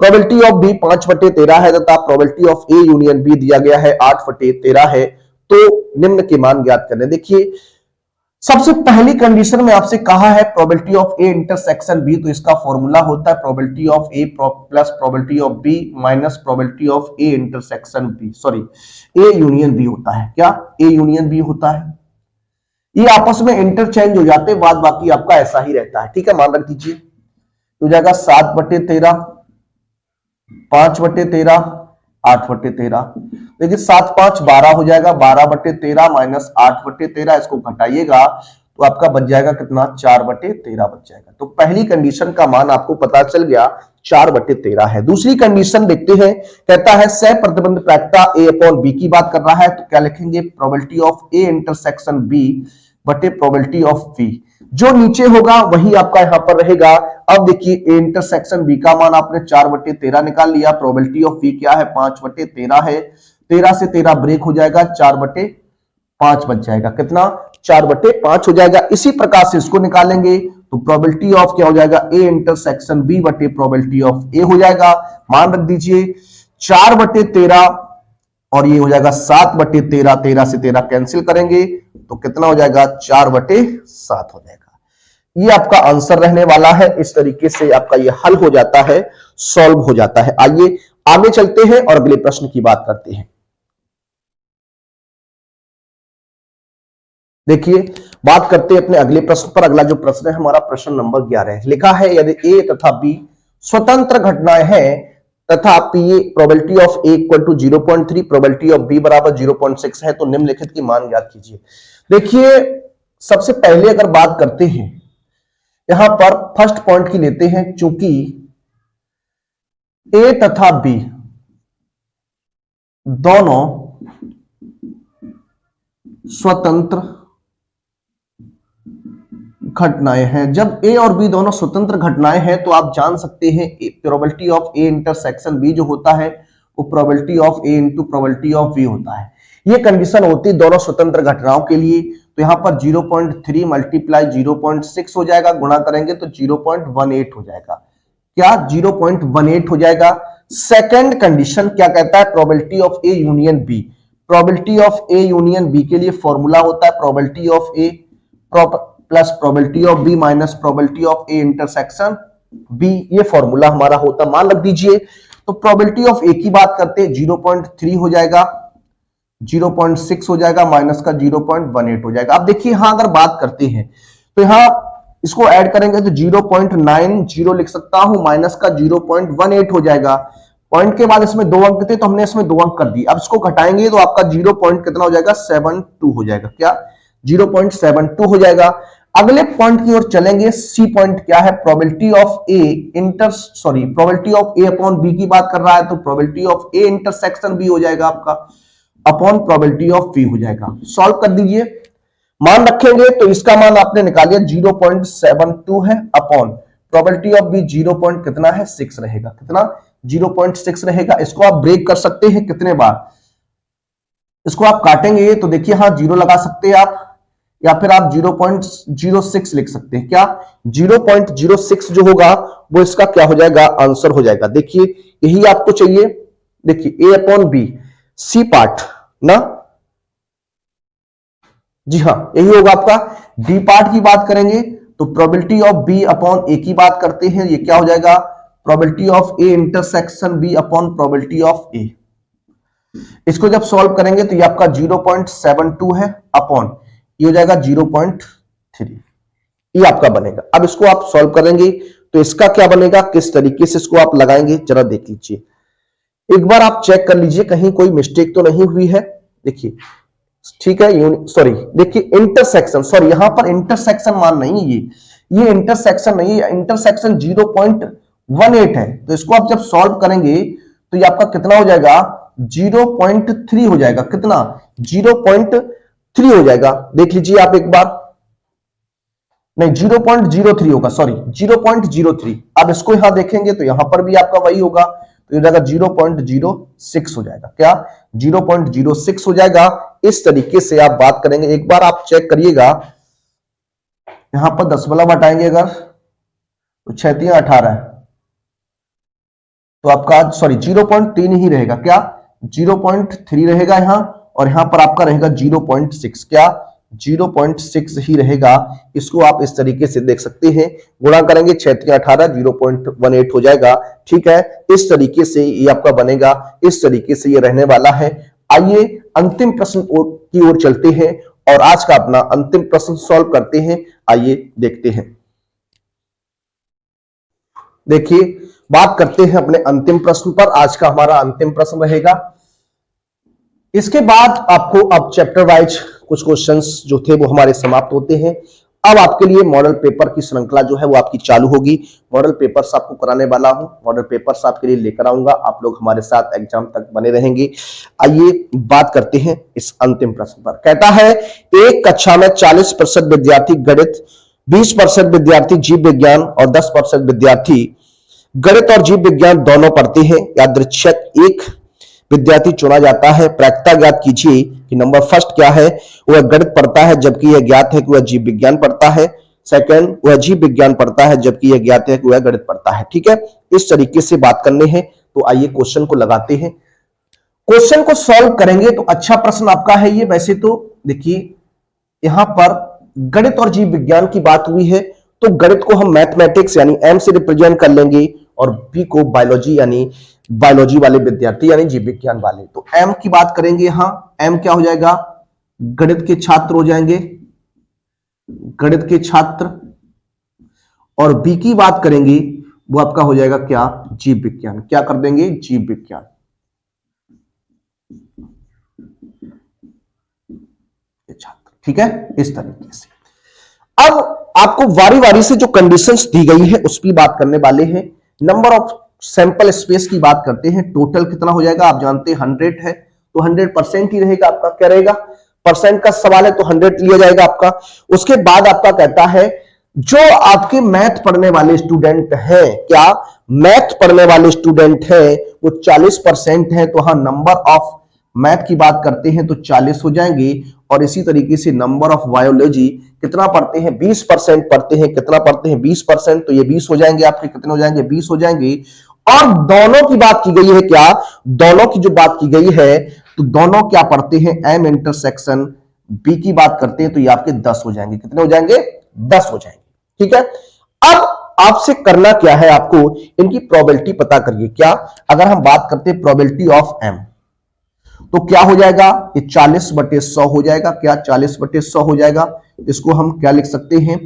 Speaker 1: प्रोबेबिलिटी ऑफ बी 5/13 है, तथा probability of A union B दिया गया है 8/13 है, तो निम्न के मान ज्ञात करने। देखिए सबसे पहली कंडीशन में आपसे कहा है probability of A intersection B, तो इसका फॉर्मूला होता है probability of A plus probability of B minus probability of A intersection B, sorry A union B होता है, क्या ए यूनियन बी होता है। ये आपस में इंटरचेंज हो जाते हैं, बाद बाकी आपका ऐसा ही रहता है, ठीक है, मान रख दीजिए। हो जाएगा 7/13, 5/13, 8/13। देखिए 7 5 12 हो जाएगा, 12/13 माइनस 8/13, इसको घटाइएगा तो आपका बच जाएगा कितना, 4/13 बच जाएगा। तो पहली कंडीशन का मान आपको पता चल गया 4/13 है। दूसरी कंडीशन देखते हैं, कहता है सह प्रतिबंध प्रायिकता ए अपॉन बी की बात कर रहा है, तो क्या लिखेंगे, probability of A intersection B बटे प्रोबेबिलिटी ऑफ बी, जो नीचे होगा वही आपका यहां पर रहेगा। अब देखिए ए इंटरसेक्शन बी का मान आपने 4/13 निकाल लिया, प्रोबेबिलिटी ऑफ बी क्या है, 5/13 है, 13 से 13 ब्रेक हो जाएगा, 4/5 बच जाएगा, कितना, 4/5 हो जाएगा। इसी प्रकार से इसको निकालेंगे तो प्रोबेबिलिटी ऑफ क्या हो जाएगा, ए इंटरसेक्शन बी बटे प्रोबेबिलिटी ऑफ ए हो जाएगा। मान रख दीजिए 4/13 और ये हो जाएगा 7/13, 13 से 13 कैंसिल करेंगे तो कितना हो जाएगा, 4/7 हो जाएगा। ये आपका आंसर रहने वाला है। इस तरीके से आपका ये हल हो जाता है, सॉल्व हो जाता है। आइए आगे चलते हैं और अगले प्रश्न की बात करते हैं। देखिए बात करते हैं अपने अगले प्रश्न पर। अगला जो प्रश्न है हमारा प्रश्न नंबर 11 है। लिखा है यदि ए तथा बी स्वतंत्र घटनाएं हैं तथा P probability of A equal to 0.3, probability of B बराबर 0.6 है, तो निम्नलिखित की मान ज्ञात कीजिए। देखिए सबसे पहले अगर बात करते हैं, यहां पर फर्स्ट पॉइंट की लेते हैं, चूंकि ए तथा बी दोनों स्वतंत्र घटनाएं हैं। जब ए और बी दोनों स्वतंत्र घटनाएं हैं तो आप जान सकते हैं probability of A intersection B जो होता है वो probability of A into probability of B होता है। ये कंडीशन होती है दोनों स्वतंत्र घटनाओं के लिए। तो यहां पर 0.3 मल्टीप्लाई 0.6 हो जाएगा, गुणा करेंगे तो 0.18 हो जाएगा। क्या 0.18 हो जाएगा। सेकंड कंडीशन क्या कहता है, probability of A union B. Probability of A union B के लिए फॉर्मूला होता है probability of A plus probability of B minus probability of A intersection B, ये फॉर्मूला हमारा होता है। मान लग दीजिए तो प्रोबेबिलिटी ऑफ ए की बात करते हैं 0.3 हो जाएगा, 0.6 हो जाएगा, माइनस का 0.18 हो जाएगा। अब देखिए यहां अगर बात करते हैं तो यहां इसको ऐड करेंगे तो 0.90 लिख सकता हूं, माइनस का 0.18 हो जाएगा। पॉइंट के बाद इसमें 2 अंक थे तो हमने इसमें 2 अंक कर दिए। अब इसको घटाएंगे तो आपका 0 पॉइंट कितना हो जाएगा, 72 हो जाएगा। क्या 0.72 हो जाएगा। अगले पॉइंट की ओर चलेंगे। सी पॉइंट क्या है, probability of A probability of A upon B की बात कर रहा है, तो probability of A intersection B हो जाएगा आपका अपॉन प्रोबेबिलिटी ऑफ बी हो जाएगा। सॉल्व कर दीजिए, मान रखेंगे तो इसका मान आपने निकाल लिया 0.72 है upon probability of B 0 point कितना है, 6 रहेगा। कितना, 0.6 रहेगा। इसको आप ब्रेक कर सकते हैं कितने बार, इसको आप काटेंगे तो देखिए हाँ 0 लगा सकते हैं आप, या फिर आप 0.06 लिख सकते हैं। क्या 0.06 जो होगा वो इसका क्या हो जाएगा, आंसर हो जाएगा। देखिए यही आपको चाहिए। देखिए ए अपॉन बी, सी पार्ट ना, जी हाँ यही होगा आपका। डी पार्ट की बात करेंगे तो probability of B upon A की बात करते हैं, ये क्या हो जाएगा, probability of A intersection B upon probability of A. इसको जब सॉल्व करेंगे तो ये आपका 0.72 है अपॉन ये हो जाएगा 0.3, ये आपका बनेगा। अब इसको आप सॉल्व करेंगे तो इसका क्या बनेगा, किस तरीके से इसको आप लगाएंगे जरा देख लीजिए। एक बार आप चेक कर लीजिए कहीं कोई मिस्टेक तो नहीं हुई है। देखिए ठीक है, सॉरी देखिए इंटरसेक्शन, सॉरी यहां पर इंटरसेक्शन मान नहीं है, ये इंटरसेक्शन नहीं है, इंटरसेक्शन 0.18 है। तो इसको आप जब सॉल्व करेंगे तो ये आपका कितना हो जाएगा, 0.3 हो जाएगा। कितना, 0.3 हो जाएगा। देख लीजिए आप एक बार, नहीं 0.03 होगा, सॉरी 0.03। अब इसको यहां देखेंगे तो यहां पर भी आपका वही होगा, तो ये जाएगा 0.06 हो जाएगा। क्या 0.06 हो जाएगा। इस तरीके से आप बात करेंगे। एक बार आप चेक करिएगा, यहां पर दशमलव हटाएंगे अगर तो 6 18 है, तो आपका सॉरी 0.3 ही रहेगा। क्या 0.3 रहेगा यहां, और यहां पर आपका रहेगा 0.6। क्या 0.6 ही रहेगा। इसको आप इस तरीके से देख सकते हैं, गुणा करेंगे 6 18 0.18 हो जाएगा। ठीक है, इस तरीके से ये आपका बनेगा, इस तरीके से ये रहने वाला है। आइए अंतिम प्रश्न की ओर चलते हैं और आज का अपना अंतिम प्रश्न सॉल्व करते हैं। आइए देखते हैं। देखिए बात करते हैं अपने अंतिम प्रश्न पर। आज का हमारा अंतिम प्रश्न रहेगा। इसके बाद आपको अब चैप्टर वाइज कुछ क्वेश्चंस जो थे वो हमारे समाप्त होते हैं। अब आपके लिए मॉडल पेपर की श्रृंखला जो है वो आपकी चालू होगी। मॉडल पेपर्स आपको कराने वाला हूं, मॉडल पेपर्स आपके लिए लेकर आऊंगा। आप लोग हमारे साथ एग्जाम तक बने रहेंगे। आइए बात करते हैं इस अंतिम प्रश्न पर। कहता है एक कक्षा में 40% विद्यार्थी गणित, 20% विद्यार्थी जीव विज्ञान और 10% विद्यार्थी गणित और जीव विज्ञान दोनों पढ़ते हैं। यादृच्छिक एक विद्यार्थी चुना जाता है। प्रायिकता ज्ञात कीजिए कि नंबर फर्स्ट क्या है, वह गणित पढ़ता है जबकि यह ज्ञात है कि वह जीव विज्ञान पढ़ता है। सेकंड, वह जीव विज्ञान पढ़ता है जबकि यह ज्ञात है कि वह गणित पढ़ता है। ठीक है, इस तरीके से बात करने हैं। तो आइए क्वेश्चन को लगाते हैं, क्वेश्चन को सॉल्व करेंगे। तो अच्छा प्रश्न आपका है ये। वैसे तो देखिए यहां पर गणित और जीव विज्ञान की बात हुई है, तो गणित को हम मैथमेटिक्स यानी एम से रिप्रेजेंट कर लेंगे और बी को बायोलॉजी यानी बायोलॉजी वाले विद्यार्थी यानी जीव विज्ञान वाले। तो एम की बात करेंगे, यहां एम क्या हो जाएगा, गणित के छात्र हो जाएंगे, गणित के छात्र। और बी की बात करेंगे वो आपका हो जाएगा क्या, जीव विज्ञान। क्या कर देंगे, जीव विज्ञान छात्र। ठीक है, इस तरीके से। अब आपको वारी वारी से जो कंडीशंस दी गई है उस पर बात करने वाले हैं। नंबर ऑफ सैंपल स्पेस की बात करते हैं। टोटल कितना हो जाएगा, आप जानते हैं 100 है, तो 100% ही रहेगा आपका। क्या रहेगा, परसेंट का सवाल है तो 100 लिया जाएगा आपका। उसके बाद आपका कहता है जो आपके मैथ पढ़ने वाले स्टूडेंट हैं, क्या मैथ पढ़ने वाले स्टूडेंट हैं वो 40% है, तो हाँ नंबर ऑफ मैथ की बात करते हैं तो 40 हो जाएंगे। और इसी तरीके से नंबर ऑफ बायोलॉजी कितना पढ़ते हैं, 20% पढ़ते हैं। कितना पढ़ते हैं, 20%, तो ये 20 हो जाएंगे आपके। कितने हो जाएंगे, 20 हो जाएंगे। और दोनों की बात की गई है, क्या दोनों की जो बात की गई है, तो दोनों क्या पढ़ते हैं, एम इंटरसेक्शन बी की बात करते हैं, तो ये आपके 10 हो जाएंगे। कितने हो जाएंगे, 10 हो जाएंगे। ठीक है, अब आपसे करना क्या है, आपको इनकी प्रोबेबिलिटी पता करिए। क्या, अगर हम बात करते हैं प्रोबेबिलिटी ऑफ एम, तो क्या हो जाएगा, ये 40/100 हो जाएगा। क्या 40/100 हो जाएगा? इसको हम क्या लिख सकते हैं,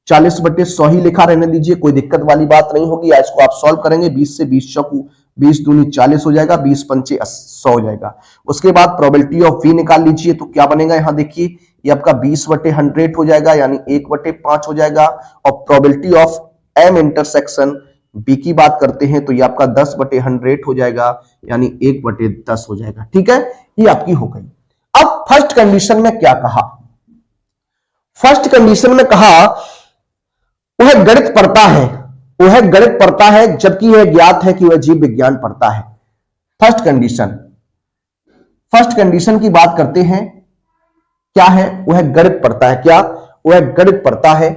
Speaker 1: 40/100 ही लिखा रहने दीजिए, कोई दिक्कत वाली बात नहीं होगी। या इसको आप सॉल्व करेंगे, 20 से 20 चौकू 20 दूनी 40 हो जाएगा, 20 पंचे 100 हो जाएगा। उसके बाद प्रोबेबिलिटी ऑफ वी निकाल लीजिए, तो क्या बनेगा, यहां देखिए ये आपका 20/100 हो जाएगा, यानी 1/5 हो जाएगा। और probability of M intersection B की बात करते हैं तो ये आपका 10/100 हो जाएगा, यानी 1/10 हो जाएगा। ठीक है, ये आपकी हो गई। अब फर्स्ट कंडीशन में क्या कहा, फर्स्ट कंडीशन में कहा वह गणित पढ़ता है, वह गणित पढ़ता है जबकि यह ज्ञात है कि वह जीव विज्ञान पढ़ता है। फर्स्ट कंडीशन की बात करते हैं, क्या है, वह गणित पढ़ता है। क्या, वह गणित पढ़ता है,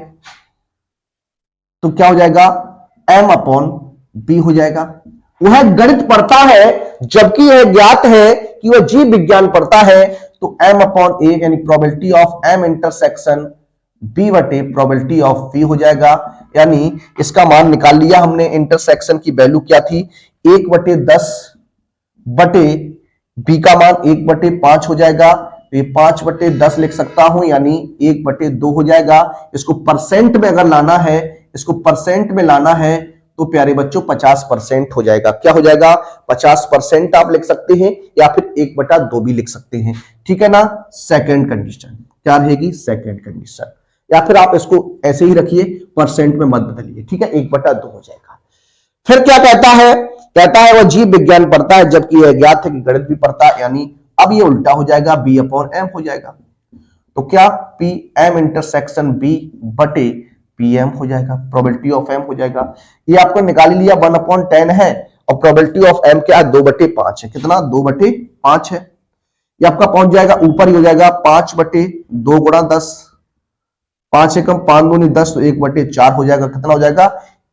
Speaker 1: तो क्या हो जाएगा, M/B हो जाएगा। वह गणित पढ़ता है जबकि यह ज्ञात है कि वह जीव विज्ञान पढ़ता है, तो M/A यानी probability of M intersection B बटे प्रोबेबिलिटी ऑफ V हो जाएगा। यानी इसका मान निकाल लिया हमने, इंटरसेक्शन की वैल्यू क्या थी, 1/10 बटे B का मान 1/5 हो जाएगा, तो ये 5/10 लिख सकता हूं, यानी 1/2 हो जाएगा। इसको परसेंट में अगर लाना है, इसको परसेंट में लाना है तो प्यारे बच्चों 50% हो जाएगा। क्या हो जाएगा, 50% आप लिख सकते हैं, या फिर 1/2 भी लिख सकते हैं। ठीक है ना। सेकंड कंडीशन क्या रहेगी, सेकंड कंडीशन, या फिर आप इसको ऐसे ही रखिए, परसेंट में मत बदलिए। ठीक है, 1/2 हो जाएगा। फिर क्या कहता है, कहता है वह जीव विज्ञान पढ़ता है जबकि यह ज्ञात है कि गणित भी पढ़ता है, यानी अब ये उल्टा हो जाएगा, B/M हो जाएगा। तो क्या PM इंटरसेक्शन B बटे PM हो जाएगा, प्रोबेबिलिटी ऑफ M हो जाएगा। ये आपको निकाल लिया, 1/10 है, और प्रोबेबिलिटी ऑफ M क्या है, 2/5 है। कितना, 2/5 है। ये आपका पहुंच जाएगा, ऊपर ही हो जाएगा 5/2 गुणा 10, 5 एकम 5 दूनी 10, तो 1/4 हो जाएगा। कितना हो जाएगा,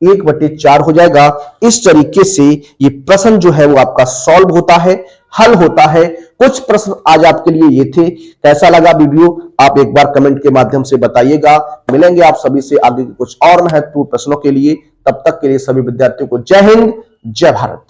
Speaker 1: 1/4 हो जाएगा। इस तरीके से ये प्रश्न जो है वो आपका सॉल्व होता है, हल होता है। कुछ प्रश्न आज आपके लिए ये थे। कैसा लगा वीडियो, आप एक बार कमेंट के माध्यम से बताइएगा। मिलेंगे आप सभी से आगे के कुछ और महत्वपूर्ण प्रश्नों के लिए। तब तक के लिए सभी विद्यार्थियों को जय हिंद, जय भारत।